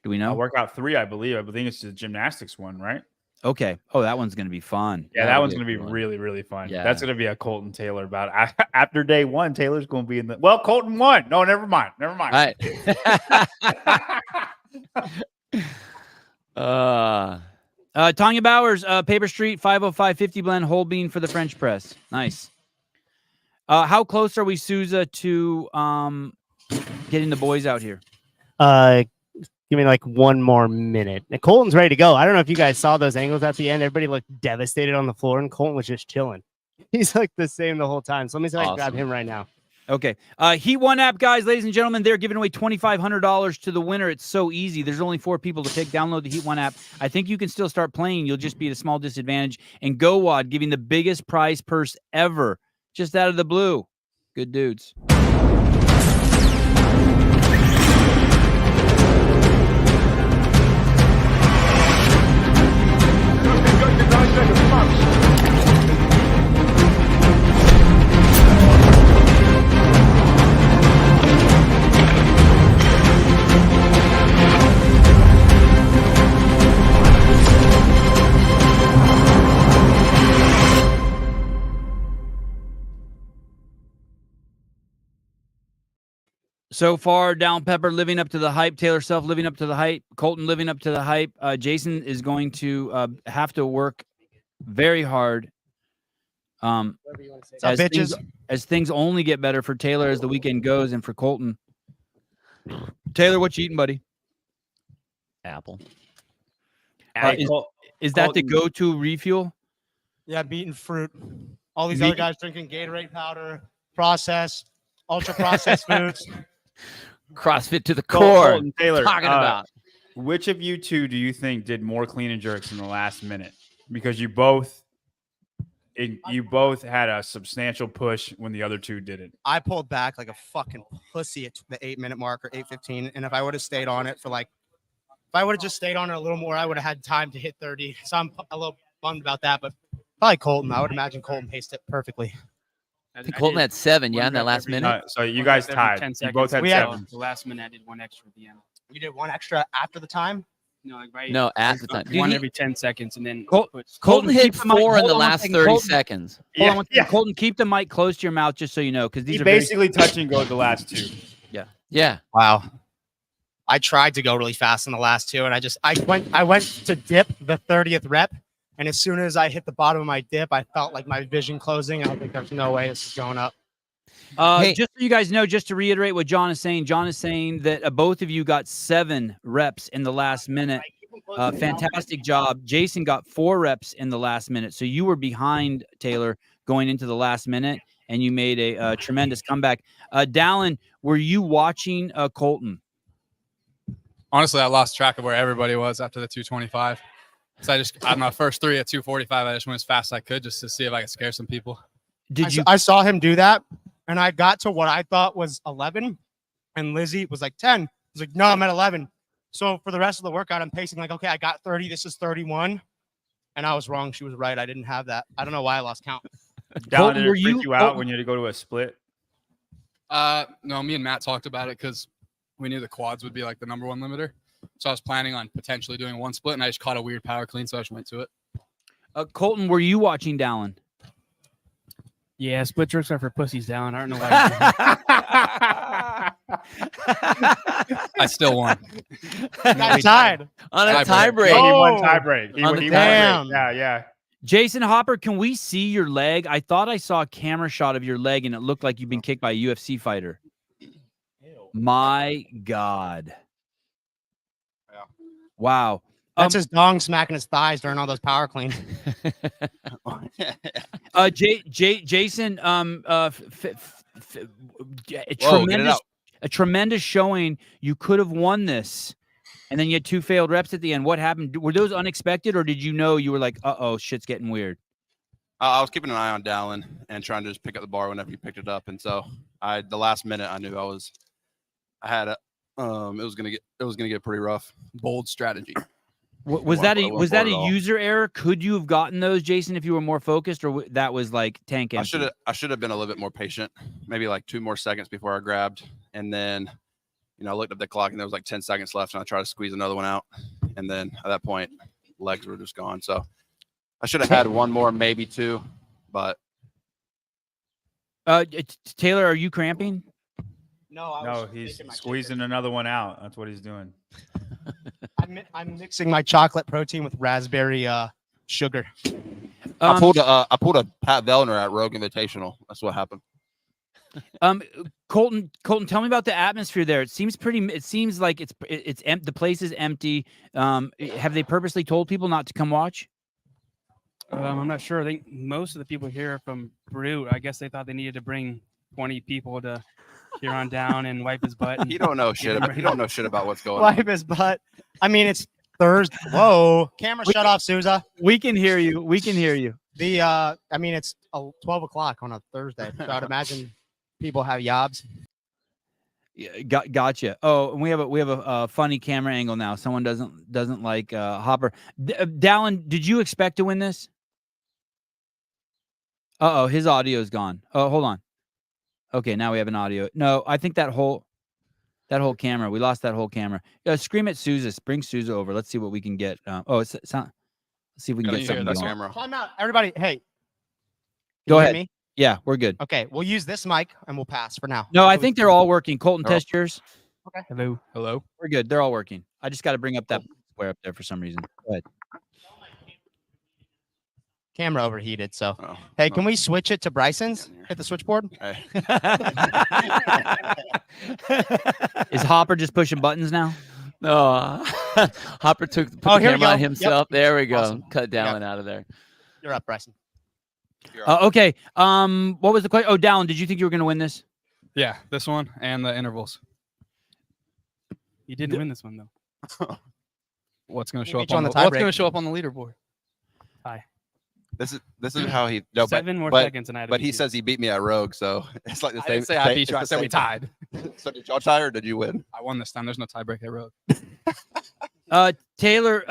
Do we know? Workout 3, I believe. I believe it's the gymnastics one, right? Okay. Oh, that one's going to be fun. Yeah, that one's going to be really, really fun. Yeah. That's going to be a Colten Taylor bout. After day 1, Taylor's going to be in the. Well, Colten won. No, never mind. Never mind. All right. Tanya Bowers, Paper Street 505-50 blend whole bean for the French press. Nice. How close are we, Souza, to getting the boys out here? Give me like 1 more minute. And Colton's ready to go. I don't know if you guys saw those angles at the end. Everybody looked devastated on the floor, and Colton was just chilling. He's like the same the whole time. So let me see if I can grab him right now. Okay. Heat 1 app, guys, ladies and gentlemen, they're giving away $2,500 to the winner. It's so easy. There's only 4 people to pick. Download the Heat 1 app. I think you can still start playing. You'll just be at a small disadvantage. And GoWad giving the biggest prize purse ever, just out of the blue. Good dudes. So far, Down Pepper living up to the hype. Taylor Self living up to the hype. Colten living up to the hype. Jayson is going to have to work very hard. As things only get better for Taylor as the weekend goes, and for Colten. Taylor, what you eating, buddy? Apple. Is that the go-to refuel? Yeah, beaten fruit. All these other guys drinking Gatorade powder, ultra processed foods. CrossFit to the core. Colten, Taylor, talking about. Which of you two do you think did more clean and jerks in the last minute? Because you both had a substantial push when the other two didn't. I pulled back like a fucking pussy at the 8-minute mark or 8:15, and if I would have stayed on it for if I would have just stayed on it a little more, I would have had time to hit 30. So I'm a little bummed about that, but probably Colten. I would imagine Colten paced it perfectly. I think Colten had 7, in that last minute. So you guys tied. You both had 7. The last minute, I did 1 extra at the end. You did 1 extra after the time? No, No, at the time. One every 10 seconds, and then Colten hit 4 in the last 30 seconds. Hold on, Colten, keep the mic close to your mouth, just so you know, because these are basically touch and go the last 2. Yeah. Wow. I tried to go really fast in the last 2, and I went to dip the 30th rep. And as soon as I hit the bottom of my dip, I felt like my vision closing. I think there's no way this is going up. Just so you guys know, just to reiterate what John is saying that both of you got 7 reps in the last minute. Fantastic job. Jayson got 4 reps in the last minute. So you were behind Taylor going into the last minute, and you made a tremendous comeback. Dallin, were you watching Colten? Honestly, I lost track of where everybody was after the 225. So on my first 3 at 245, I just went as fast as I could just to see if I could scare some people. I saw him do that, and I got to what I thought was 11, and Lizzie was like 10. I was like, no, I'm at 11. So for the rest of the workout, I'm pacing like, okay, I got 30. This is 31. And I was wrong. She was right. I didn't have that. I don't know why I lost count. Dallin, did it freak you out when you had to go to a split? No, me and Matt talked about it because we knew the quads would be like the #1 limiter. So I was planning on potentially doing 1 split, and I just caught a weird power clean, so I just went to it. Colten, were you watching Dallin? Yeah, split jerks are for pussies, Dallin. I don't know why. I still won. Got tied on a tie break. He won tie break. Damn. Yeah. Jason Hopper, can we see your leg? I thought I saw a camera shot of your leg, and it looked like you've been kicked by a UFC fighter. My God. Wow. That's his dong smacking his thighs during all those power cleans. Jayson, a tremendous showing. You could have won this, and then you had 2 failed reps at the end. What happened? Were those unexpected, or did you know you were like, uh-oh, shit's getting weird? I was keeping an eye on Dallin and trying to just pick up the bar whenever he picked it up, and so the last minute I knew it was gonna get pretty rough. Bold strategy. Was that a user error? Could you have gotten those, Jayson, if you were more focused, or that was like tank empty? I should have been a little bit more patient. Maybe like 2 more seconds before I grabbed, and then I looked at the clock and there was like 10 seconds left, and I tried to squeeze another one out. And then at that point, legs were just gone. So I should have had one more, maybe two, but. Taylor, are you cramping? No, he's squeezing another one out. That's what he's doing. I'm mixing my chocolate protein with raspberry sugar. I pulled a Pat Vellner at Rogue Invitational. That's what happened. Colten, tell me about the atmosphere there. It seems like the place is empty. Have they purposely told people not to come watch? I'm not sure. I think most of the people here are from Brute. I guess they thought they needed to bring 20 people to here on down and wipe his butt. He don't know shit. He don't know shit about what's going on. Wipe his butt. I mean, it's Thursday. Whoa, camera shut off, Souza. We can hear you. We can hear you. I mean, it's 12 o'clock on a Thursday. So I'd imagine people have yobs. Yeah, gotcha. Oh, and we have a funny camera angle now. Someone doesn't like Hopper. Dallin, did you expect to win this? Uh-oh, his audio is gone. Oh, hold on. Okay, now we have an audio. No, I think that whole camera. We lost that whole camera. Scream at Souza. Bring Souza over. Let's see what we can get. Let's see if we can get something going. Camera. Time out, everybody. Hey, go ahead. Me? Yeah, we're good. Okay, we'll use this mic and we'll pass for now. No, I think they're all working. Colten, test yours. Okay. Hello. We're good. They're all working. I just got to bring up that square up there for some reason. Go ahead. Camera overheated, so hey, can we switch it to Bryson's? Hit the switchboard. Hey. Is Hopper just pushing buttons now? No, Hopper put the camera on himself. Yep. There we go. Awesome. Cut Dallin out of there. You're up, Bryson. Okay. What was the question? Oh, Dallin, did you think you were going to win this? Yeah, this one and the intervals. You didn't win this one though. What's going to show up on the what's going to show up on the leaderboard? Hi. This is how he. 7 more seconds, and but he says he beat me at Rogue, so it's like the same. I didn't say I beat you. I said we tied. So did y'all tie or did you win? I won this time. There's no tiebreak at Rogue. Taylor,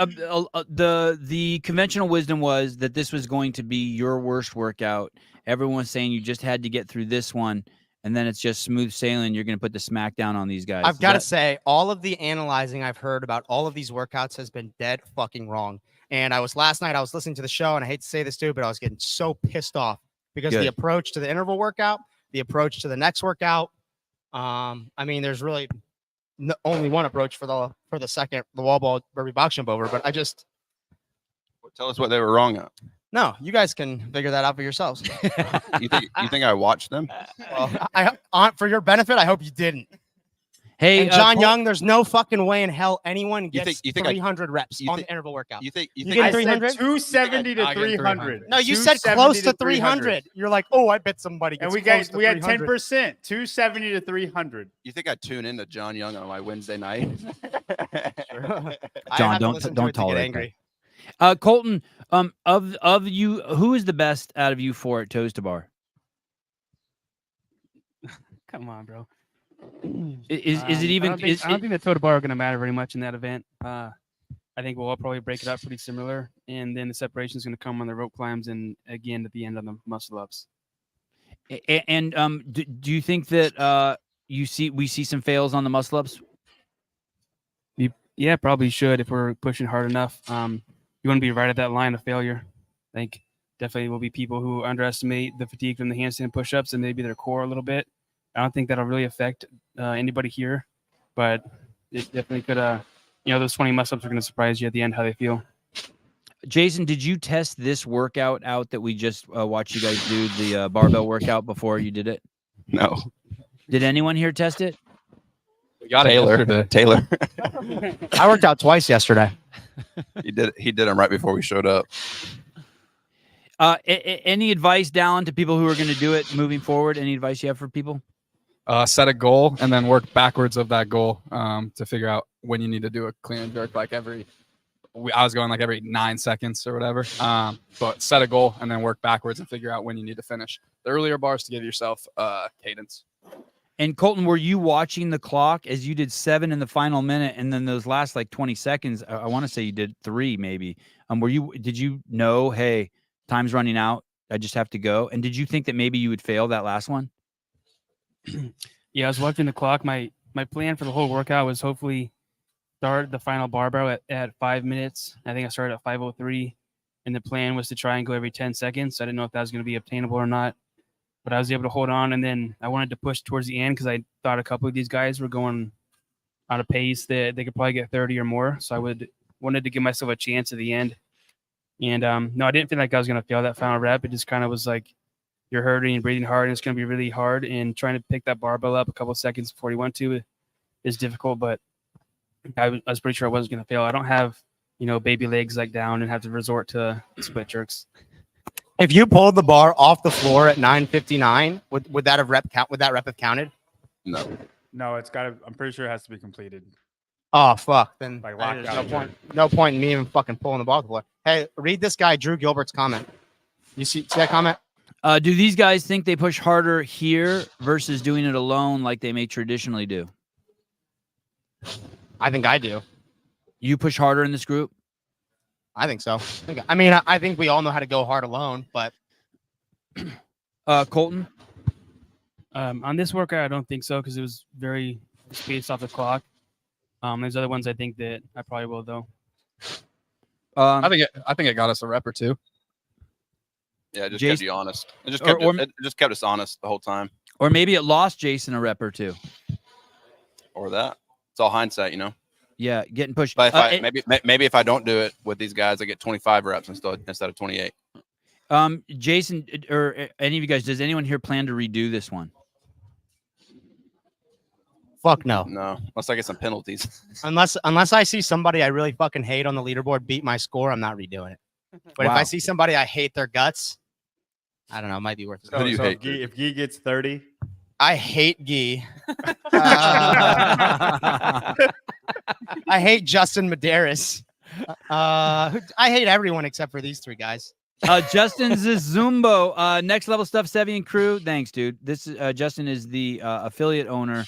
the conventional wisdom was that this was going to be your worst workout. Everyone was saying you just had to get through this one, and then it's just smooth sailing. You're going to put the smack down on these guys. I've got to say, all of the analyzing I've heard about all of these workouts has been dead fucking wrong. And last night I was listening to the show, and I hate to say this too, but I was getting so pissed off because the approach to the interval workout, the approach to the next workout. I mean, there's really only one approach for the wall ball burpee box jump over, but Tell us what they were wrong at. No, you guys can figure that out for yourselves. You think I watched them? Well, for your benefit, I hope you didn't. Hey, and John Young, there's no fucking way in hell anyone gets you think 300 reps on the interval workout. You think get 300? 270 to 300. No, you said close to 300. You're like, oh, I bet somebody gets and we had 10%, 270 to 300. You think I tune into John Young on my Wednesday night? John, don't tolerate angry. Colten, of you, who is the best out of you four at toes to bar? Come on, bro. Is it even? I don't think the toe to bar are going to matter very much in that event. I think we'll all probably break it up pretty similar, and then the separation is going to come on the rope climbs and again at the end on the muscle ups. And do you think that we see some fails on the muscle ups? Yeah, probably should if we're pushing hard enough. You want to be right at that line of failure. I think definitely will be people who underestimate the fatigue from the handstand push-ups and maybe their core a little bit. I don't think that'll really affect anybody here, but it definitely could. Those 20 muscle-ups are going to surprise you at the end how they feel. Jayson, did you test this workout out that we just watched you guys do, the barbell workout, before you did it? No. Did anyone here test it? We got Taylor. I worked out twice yesterday. He did them right before we showed up. Any advice, Dallin, to people who are going to do it moving forward? Any advice you have for people? Set a goal and then work backwards of that goal to figure out when you need to do a clean and jerk. Like I was going like every 9 seconds or whatever. But set a goal and then work backwards and figure out when you need to finish. The earlier bars to give yourself cadence. And Colten, were you watching the clock as you did 7 in the final minute, and then those last like 20 seconds? I want to say you did 3 maybe. Did you know, hey, time's running out, I just have to go? And did you think that maybe you would fail that last one? Yeah, I was watching the clock. My my plan for the whole workout was hopefully start the final barbell at 5 minutes. I think I started at 5:03, and the plan was to try and go every 10 seconds. So I didn't know if that was going to be obtainable or not, but I was able to hold on. And then I wanted to push towards the end because I thought a couple of these guys were going on a pace that they could probably get 30 or more. So I wanted to give myself a chance at the end. And no, I didn't feel like I was going to fail that final rep. It just kind of was like you're hurting and breathing hard, and it's going to be really hard. And trying to pick that barbell up a couple of seconds before you want to is difficult. But I was pretty sure I wasn't going to fail. I don't have, baby legs like down and have to resort to split jerks. If you pulled the bar off the floor at 9:59, would that rep have counted? No. No, it's got to. I'm pretty sure it has to be completed. Oh fuck! Then Like there's lockout. no point in me even fucking pulling the ball off the floor. Hey, read this guy Drew Gilbert's comment. You see that comment? Do these guys think they push harder here versus doing it alone like they may traditionally do? I think I do. You push harder in this group? I think so. I think we all know how to go hard alone, but Colten? On this workout, I don't think so because it was very spaced off the clock. There's other ones I think that I probably will though. I think it got us a rep or two. Yeah, it just Jayson- kept you honest. It just kept us honest the whole time. Or maybe it lost Jayson a rep or two. Or that. It's all hindsight, Yeah, getting pushed. But if maybe if I don't do it with these guys, I get 25 reps instead of 28. Jayson, or any of you guys, does anyone here plan to redo this one? fuck no. No, unless I get some penalties. Unless I see somebody I really fucking hate on the leaderboard beat my score, I'm not redoing it. But if Wow. I see somebody I hate their guts, I don't know, it might be worth it. Who do you hate? If Guy gets 30, I hate Guy. I hate Justin Medeiros. I hate everyone except for these three guys. Justin Zumbo, Next Level Stuff, Sevi and crew. Thanks, dude. This is Justin is the affiliate owner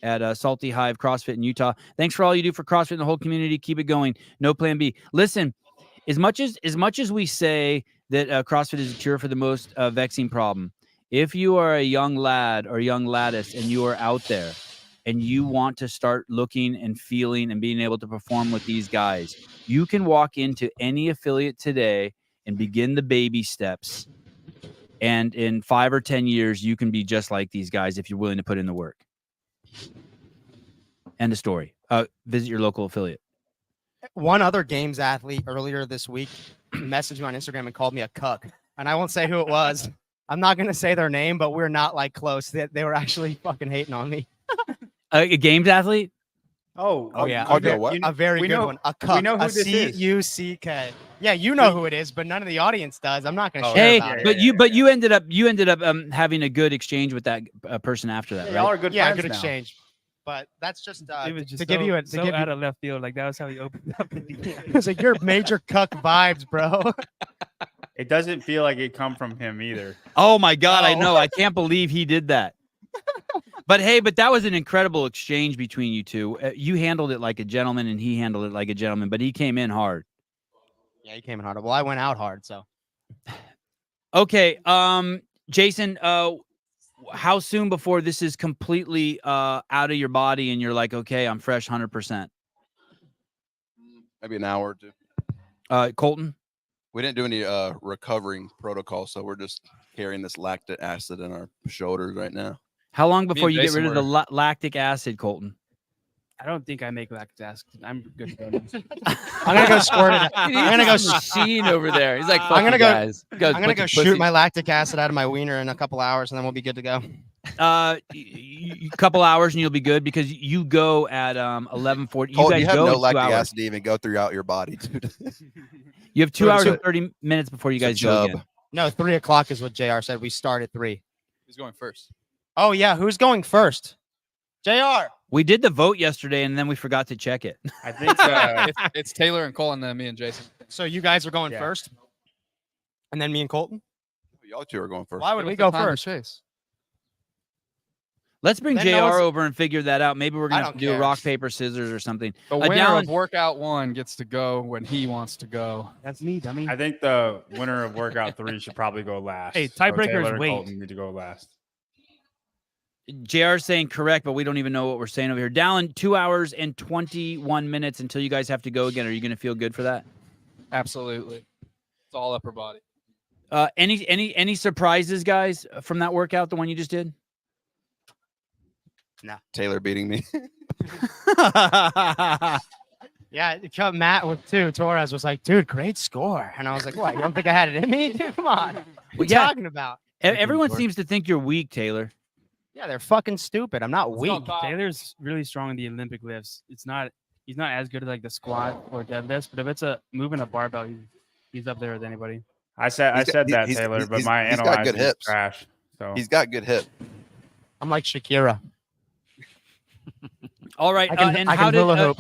at Salty Hive CrossFit in Utah. Thanks for all you do for CrossFit and the whole community. Keep it going. No plan B. Listen, as much as we say that CrossFit is a cure for the most vexing problem, if you are a young lad or young lattice and you are out there and you want to start looking and feeling and being able to perform with these guys, you can walk into any affiliate today and begin the baby steps. And in 5 or 10 years, you can be just like these guys if you're willing to put in the work. End of story. Visit your local affiliate. One other games athlete earlier this week messaged me on Instagram and called me a cuck. And I won't say who it was. I'm not going to say their name, but we're not like close. They were actually fucking hating on me. A games athlete? Oh yeah. what? A very we good know- one. A cuck. we know who a this is. C-U-C-K. Yeah, you know who it is, but none of the audience does. I'm not going to share Hey, about but it. you ended up having a good exchange with that person after that, y'all right? are good Yeah, friends good now. exchange. But that's just It was just to give you a so out of left field. Like that was how he opened up. it's like you're major cuck vibes, bro. It doesn't feel like it come from him either. Oh my God, I No. know. I can't believe he did that. But hey, that was an incredible exchange between you two. You handled it like a gentleman and he handled it like a gentleman, but he came in hard. Yeah, you came in hard. Well, I went out hard, so Okay, Jayson, how soon before this is completely out of your body and you're like, okay, I'm fresh 100%? Maybe an hour or two. Colten? We didn't do any recovering protocol, so we're just carrying this lactic acid in our shoulders right now. How long before and you get Jayson rid of the lactic acid, Colten? I don't think I make lactic acid. I'm good to go now. I'm gonna go squirt it. I'm I'm gonna go. machine over there. He's like, fuck I'm gonna you go- guys. You guys I'm gonna go bunch of shoot pussies. my lactic acid out of my wiener in a couple hours, and then we'll be good to go. A couple hours and you'll be good because you go at 11:40. You Colton, guys you have go no in 2 lactic hours. acid to even go throughout your body, dude. You have 2 So- hours so- and 30 minutes before you It's a guys go chub. again. No, 3 o'clock is what JR said. We start at 3. Who's going first? Oh yeah, who's going first? JR. We did the vote yesterday and then we forgot to check it. I think It's Taylor and Cole and then me and Jayson. So you guys are going Yeah. first, and then me and Colton. Y'all two are going first. Why would Give we us go the time to first? chase. Let's bring Then JR no one's- over and figure that out. Maybe we're I gonna have don't to do a care. rock, paper, scissors or something. The winner Dallin- of workout 1 gets to go when he wants to go. That's me, dummy. I think the winner of workout 3 should probably go last. Hey, So tiebreaker is Taylor and weight. Colton need to go last. JR is saying correct, but we don't even know what we're saying over here. Dallin, 2 hours and 21 minutes until you guys have to go again. Are you going to feel good for that? Absolutely. It's all upper body. Any surprises, guys, from that workout, the one you just did? No. Taylor beating me. Yeah, it kept Matt with 2. Torres was like, dude, great score. And I was like, what? You don't think I had it in me? Dude, come on. What are you talking about? Everyone seems to think you're weak, Taylor. Yeah, they're fucking stupid. I'm not weak. Taylor's really strong in the Olympic lifts. He's not as good at like the squat or deadlifts, but if it's a moving a barbell, he's up there with anybody. I said that, he's- Taylor, but he's- my he's got analyzer good is hips. trash. So He's got good hip. I'm like Shakira. All right. I can, And I how can did hula hoop.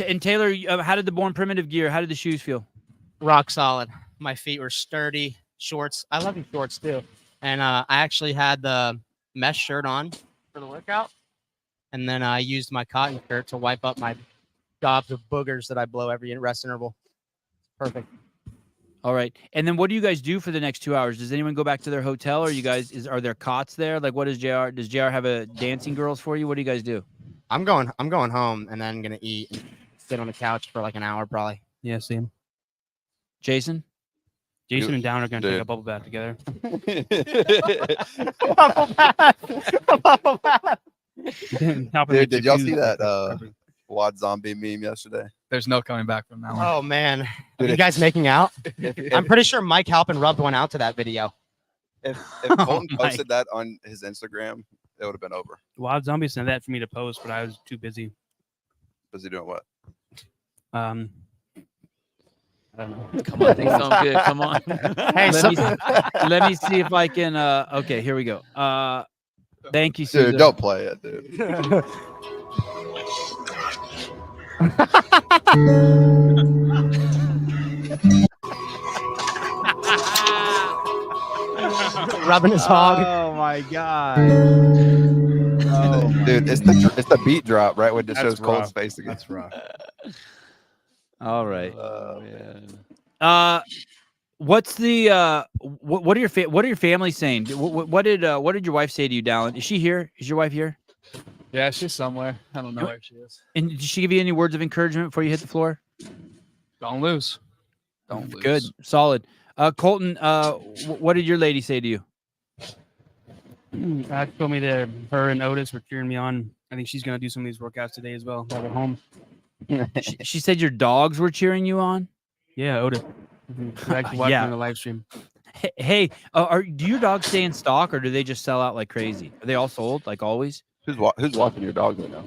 and Taylor? How did the Born Primitive gear? How did the shoes feel? Rock solid. My feet were sturdy. Shorts. I love these shorts too. And I actually had the mesh shirt on for the workout. And then I used my cotton shirt to wipe up my gobs of boogers that I blow every rest interval. Perfect. All right. And then what do you guys do for the next 2 hours? Does anyone go back to their hotel, or are there cots there? Like, what is JR? Does JR have a dancing girls for you? What do you guys do? I'm going home and then gonna eat and sit on the couch for like an hour probably. Yeah, same. Jason? Jason and Down are going to Dude. take a bubble bath together. Bubble bath. Dude, did y'all see that Wad Zombie meme yesterday? There's no coming back from that one. Oh man. Are Dude, you if- guys making out? If, I'm pretty sure Mike Halpin rubbed one out to that video. if Oh Colton my- posted that on his Instagram, it would have been over. Wild Zombie sent that for me to post, but I was too busy. Was he doing what? I don't know. Come on, things sound good. Come on. Hey, Let me see if I can. Okay, here we go. Thank you, Susan. Dude, don't play it, dude. Rubbing his hog. Oh my god. Oh my Dude, it's the beat drop right when it That's shows Cole's rough. face again. That's rough. All right. Man. What's the what are your family saying? What did your wife say to you, Dallin? Is she here? Is your wife here? Yeah, she's somewhere. I don't know where she is. And did she give you any words of encouragement before you hit the floor? Don't lose. Don't lose. Good, solid. Colton, what did your lady say to you? She told me that her and Otis were cheering me on. I think she's going to do some of these workouts today as well while we're home. She said your dogs were cheering you on. Yeah, Otis. We're actually watching Yeah. on the live stream. Hey, do your dogs stay in stock, or do they just sell out like crazy? Are they all sold like always? Who's watching your dog right now?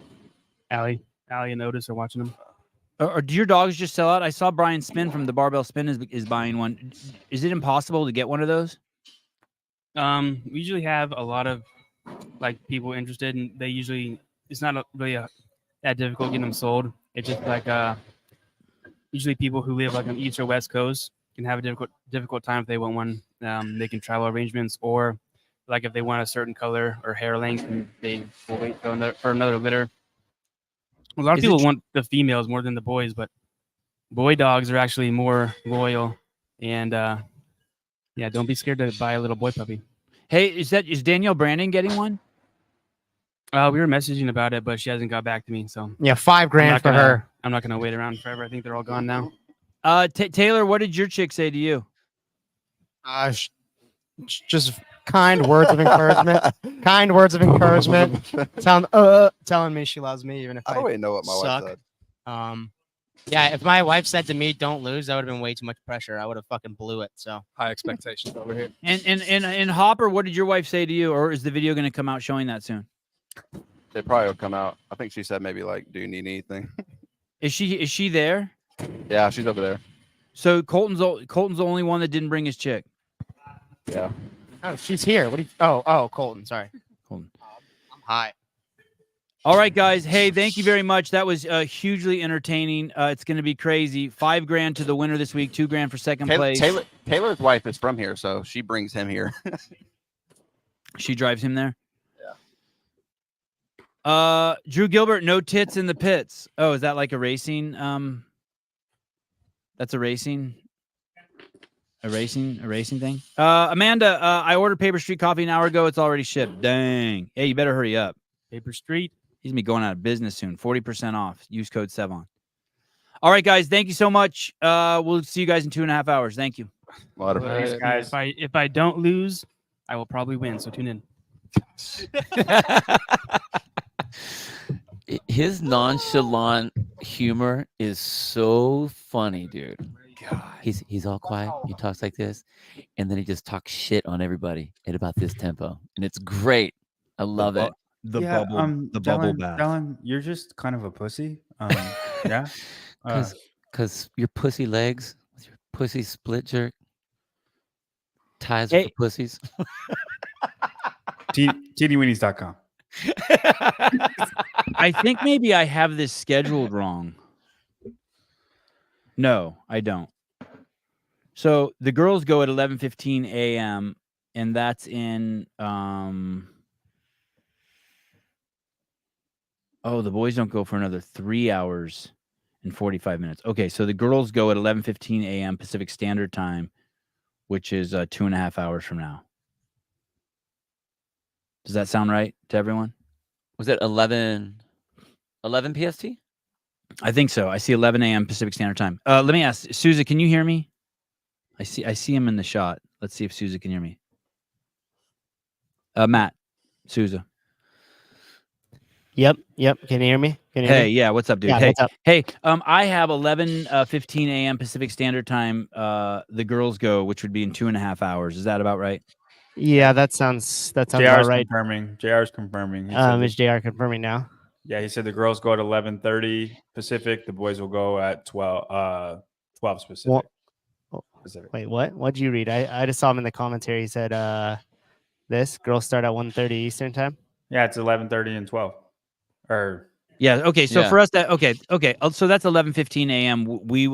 Allie and Otis are watching them. Or do your dogs just sell out? I saw Brian Spin from the Barbell Spin is buying one. Is it impossible to get one of those? We usually have a lot of like people interested, and they usually it's not really that difficult getting them sold. It's just like usually people who live like on East or West Coast can have a difficult time if they want one. They can travel arrangements, or like if they want a certain color or hair length, and they will wait for another litter. A lot of Is it people tr- want the females more than the boys, but boy dogs are actually more loyal. And yeah, don't be scared to buy a little boy puppy. Hey, is Danielle Brandon getting one? We were messaging about it, but she hasn't got back to me. So Yeah, $5 grand for her. I'm not gonna wait around forever. I think they're all gone now. Taylor, what did your chick say to you? Just kind words of encouragement. Kind words of encouragement. Telling me she loves me even if I I don't even know what my suck. wife said. Yeah, if my wife said to me, "Don't lose," that would have been way too much pressure. I would have fucking blew it. So High expectations over here. And Hopper, what did your wife say to you? Or is the video going to come out showing that soon? They probably will come out. I think she said maybe like, "Do you need anything?" Is she there? Yeah, she's over there. So Colton's the only one that didn't bring his chick. Yeah. oh, she's here. What do you? Oh, Colton. Sorry, Colton. I'm high. All right, guys. Hey, thank you very much. That was hugely entertaining. It's going to be crazy. $5 grand to the winner this week. $2 grand for second place. Taylor's wife is from here, so she brings him here. She drives him there. Yeah. Drew Gilbert, no tits in the pits. Oh, is that like a racing? That's a racing. erasing thing. Amanda, I ordered Paper Street coffee an hour ago. It's already shipped. Dang. Hey, you better hurry up. Paper Street. He's gonna be going out of business soon. 40% off. Use code SEVON. All right, guys. Thank you so much. We'll see you guys in 2.5 hours. Thank you. Thanks, guys. If I don't lose, I will probably win. So tune in. His nonchalant humor is so funny, dude. God. He's all quiet. He talks like this, and then he just talks shit on everybody at about this tempo, and it's great. I love it. The bubble bath. Dallin, you're just kind of a pussy. Yeah. Because your pussy legs with your pussy split jerk ties with the pussies. TDWeenies.com. I think maybe I have this scheduled wrong. No, I don't. So the girls go at 11:15 a.m. and that's in the boys don't go for another 3 hours and 45 minutes. Okay, so the girls go at 11:15 a.m. Pacific Standard Time, which is 2.5 hours from now. Does that sound right to everyone? Was it 11 PST? I think so. I see 11 a.m. Pacific Standard Time. Let me ask, Souza, can you hear me? I see him in the shot. Let's see if Souza can hear me. Matt, Souza. Yep. Can you hear me? Hey, yeah, what's up, dude? Yeah, hey, what's up? Hey, I have 11:15 a.m. Pacific Standard Time. The girls go, which would be in 2.5 hours. Is that about right? Yeah, that sounds about right. JR's confirming. Is JR confirming now? Yeah, he said the girls go at 11:30 Pacific. The boys will go at 12 Pacific. Wait, what? What'd you read? I just saw him in the commentary. He said this girls start at 1:30 Eastern time. Yeah, it's 11:30 and 12. Yeah. Okay. So for us, that okay. So that's 11:15 a.m. We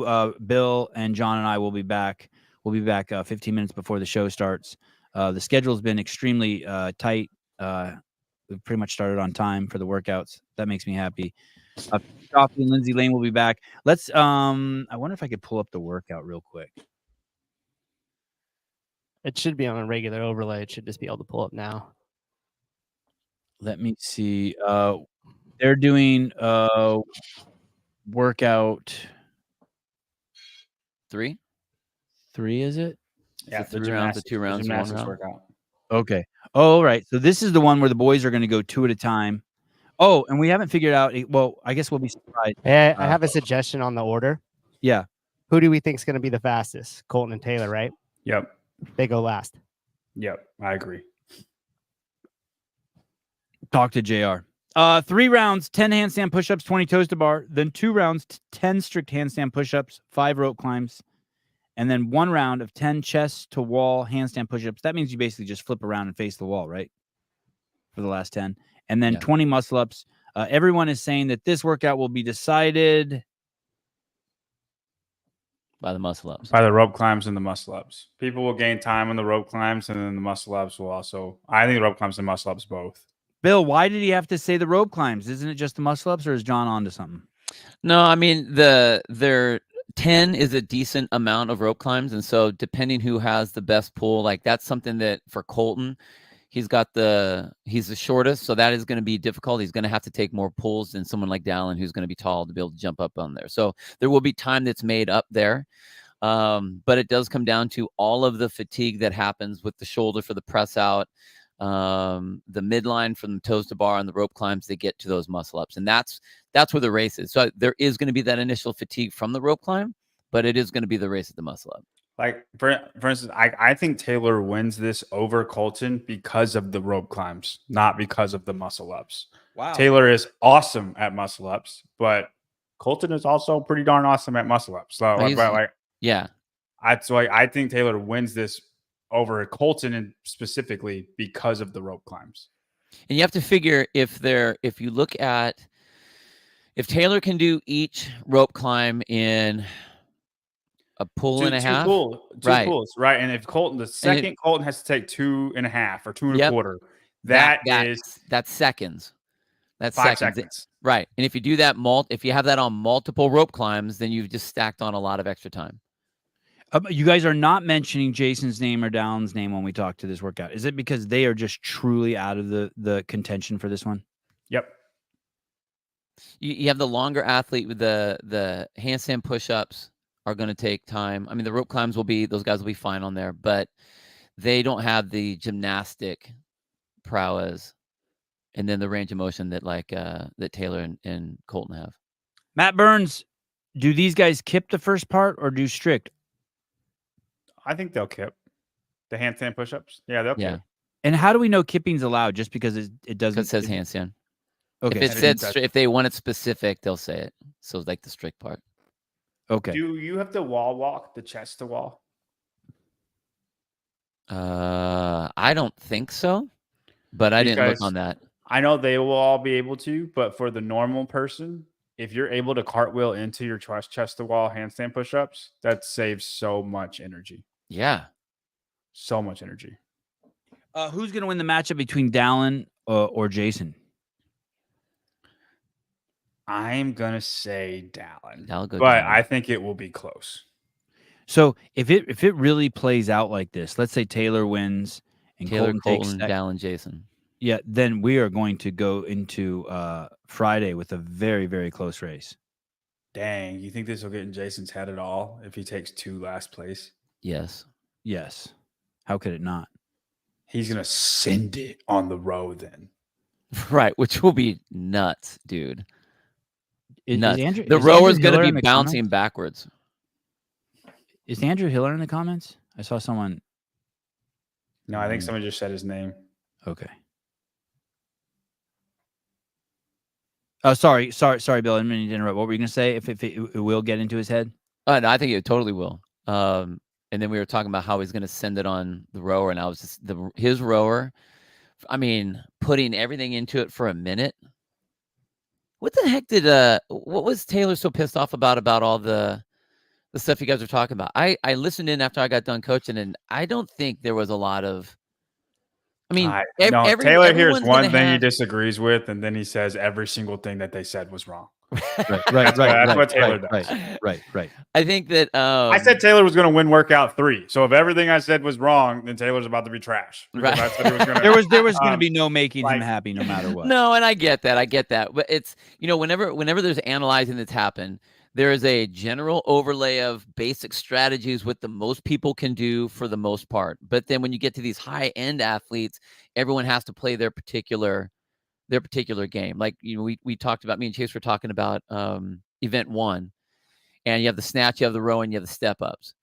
Bill and John and I will be back. We'll be back 15 minutes before the show starts. The schedule's been extremely tight. We've pretty much started on time for the workouts. That makes me happy. Coffee and Lindsay Lane will be back. Let's. I wonder if I could pull up the workout real quick. It should be on a regular overlay. It should just be able to pull up now. Let me see. They're doing workout 3. Is it? Yeah, so 3 rounds, 2 rounds, 1 round. Workout. Okay. Oh, all right. So this is the one where the boys are going to go 2 at a time. Oh, and we haven't figured out. Well, I guess we'll be surprised. Hey, I have a suggestion on the order. Yeah. Who do we think is going to be the fastest? Colten and Taylor, right? Yep. They go last. Yep. I agree. Talk to JR. 3 rounds, 10 handstand push-ups, 20 toes to bar. Then 2 rounds, 10 strict handstand push-ups, 5 rope climbs. And then 1 round of 10 chest to wall handstand push-ups. That means you basically just flip around and face the wall, right? For the last 10. And then 20 muscle-ups. Everyone is saying that this workout will be decided by the muscle-ups. By the rope climbs and the muscle-ups. People will gain time on the rope climbs, and then the muscle-ups will also... I think the rope climbs and muscle-ups both. Bill, why did he have to say the rope climbs? Isn't it just the muscle-ups, or is John on to something? No, I mean, their 10 is a decent amount of rope climbs, and so depending who has the best pull, like that's something that for Colten, he's the shortest, so that is going to be difficult. He's going to have to take more pulls than someone like Dallin, who's going to be tall to be able to jump up on there. So there will be time that's made up there, but it does come down to all of the fatigue that happens with the shoulder for the press out, the midline from the toes to bar and the rope climbs that get to those muscle ups, and that's where the race is. So there is going to be that initial fatigue from the rope climb, but it is going to be the race at the muscle up. Like for instance, I think Taylor wins this over Colten because of the rope climbs, not because of the muscle ups. Wow. Taylor is awesome at muscle ups, but Colten is also pretty darn awesome at muscle ups. So I think Taylor wins this over Colten, and specifically because of the rope climbs. And you have to figure if Taylor can do each rope climb in a pull and a half, two pulls, right? And if Colten, Colten has to take 2.5 or 2.25, that's seconds. That's 5 seconds. Right. And if you do that if you have that on multiple rope climbs, then you've just stacked on a lot of extra time. You guys are not mentioning Jayson's name or Dallin's name when we talk to this workout. Is it because they are just truly out of the contention for this one? Yep. You have the longer athlete with the handstand push-ups are going to take time. I mean, the rope climbs those guys will be fine on there, but they don't have the gymnastic prowess and then the range of motion that that Taylor and Colten have. Matt Burns, do these guys kip the first part or do strict? I think they'll kip the handstand push-ups. Yeah, they'll kip. And how do we know kipping's allowed? Just because it doesn't? It says handstand. Okay. If they want it specific, they'll say it. So like the strict part. Okay. Do you have to wall walk the chest to wall? I don't think so, but I didn't look on that. I know they will all be able to, but for the normal person, if you're able to cartwheel into your chest to wall handstand push-ups, that saves so much energy. Yeah. So much energy. Who's going to win the matchup between Dallin or Jayson? I'm going to say Dallin. But Dallin. I think it will be close. So if it really plays out like this, let's say Taylor wins and Taylor, Colten, Dallin, Jayson. Yeah, then we are going to go into Friday with a very, very close race. Dang, you think this will get in Jayson's head at all if he takes 2 last place? Yes. Yes. How could it not? He's going to send it on the road then. Right, which will be nuts, dude. Nuts. Andrew, the rower's going to be bouncing backwards. Is Andrew Hiller in the comments? I saw someone. No, I think someone just said his name. Okay. Oh, sorry, Bill. I didn't mean to interrupt. What were you going to say? If it will get into his head? No, I think it totally will. And then we were talking about how he's going to send it on the rower, and I was just his rower. I mean, putting everything into it for a minute. What the heck what was Taylor so pissed off about all the stuff you guys are talking about? I listened in after I got done coaching, and I don't think there was a lot of. I mean, Taylor hears one thing he disagrees with, and then he says every single thing that they said was wrong. Right. That's what Taylor does. Right. I think that I said Taylor was going to win workout 3. So if everything I said was wrong, then Taylor's about to be trash. Right. I said there was going to be no making him happy no matter what. No, and I get that. But it's, whenever there's analyzing that's happened, there is a general overlay of basic strategies what the most people can do for the most part. But then when you get to these high-end athletes, everyone has to play their particular game. Like, we talked about, me and Chase were talking about event 1, and you have the snatch, you have the row, and you have the step-ups.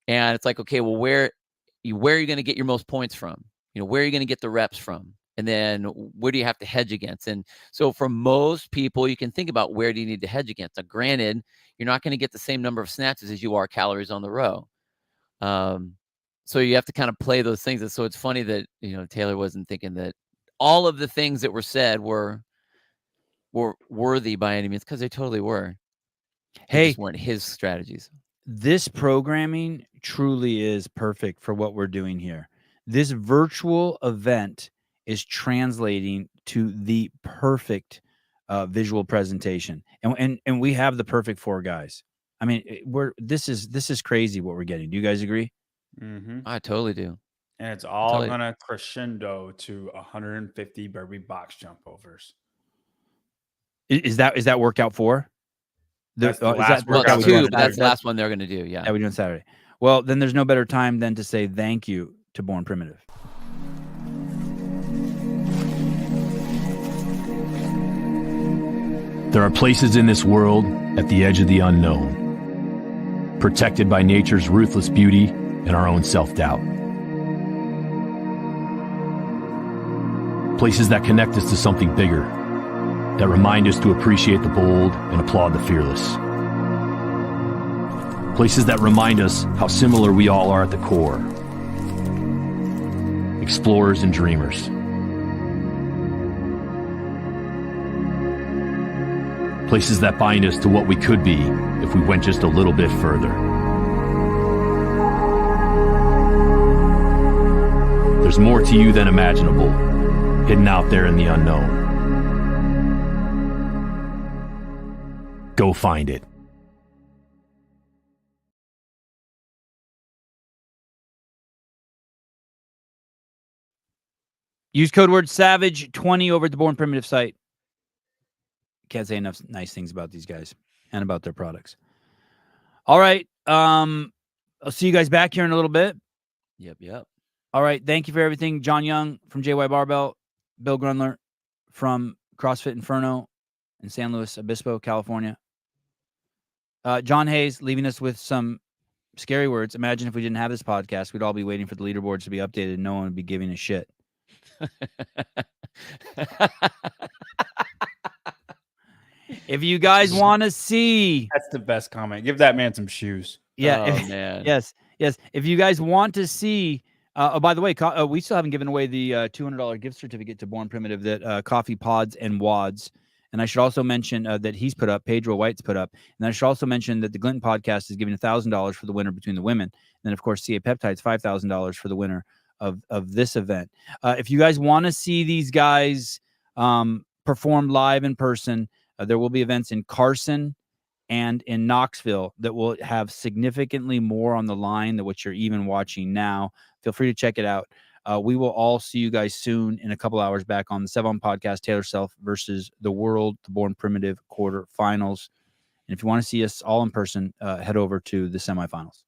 And it's like, okay, well, where are you going to get your most points from? Where are you going to get the reps from? And then where do you have to hedge against? And so for most people, you can think about where do you need to hedge against. Now, granted, you're not going to get the same number of snatches as you are calories on the row. So you have to kind of play those things. And so it's funny that, Taylor wasn't thinking that all of the things that were said were worthy by any means, because they totally were. They just weren't his strategies. This programming truly is perfect for what we're doing here. This virtual event is translating to the perfect visual presentation, and we have the perfect 4 guys. I mean, this is crazy what we're getting. Do you guys agree? Mm-hmm. I totally do. And it's all gonna crescendo to 150 burpee box jump overs. Is that workout 4? That's the last workout 2, but that's the last one they're gonna do. Yeah, we're doing Saturday. Well, then there's no better time than to say thank you to Born Primitive. There are places in this world at the edge of the unknown, protected by nature's ruthless beauty and our own self-doubt. Places that connect us to something bigger, that remind us to appreciate the bold and applaud the fearless. Places that remind us how similar we all are at the core. Explorers and dreamers. Places that bind us to what we could be if we went just a little bit further. There's more to you than imaginable, hidden out there in the unknown. Go find it. Use code word SAVAGE20 over at the Born Primitive site. Can't say enough nice things about these guys and about their products. All right. I'll see you guys back here in a little bit. Yep. All right. Thank you for everything. John Young from JY Barbell, Bill Grunler from CrossFit Inferno in San Luis Obispo, California. John Hayes leaving us with some scary words. Imagine if we didn't have this podcast, we'd all be waiting for the leaderboards to be updated and no one would be giving a shit. If you guys want to see, That's the best comment. Give that man some shoes. Yeah. Man. Yes. If you guys want to see, by the way, we still haven't given away the $200 gift certificate to Born Primitive that Coffee Pods and Wads. And I should also mention that he's put up, Pedro White's put up. And I should also mention that the Glinton podcast is giving $1,000 for the winner between the women. And then, of course, CA Peptides, $5,000 for the winner of this event. If you guys want to see these guys perform live in person, there will be events in Carson and in Knoxville that will have significantly more on the line than what you're even watching now. Feel free to check it out. We will all see you guys soon in a couple hours back on the 7 podcast, Taylor Self versus the World, the Born Primitive quarterfinals. And if you want to see us all in person, head over to the semifinals.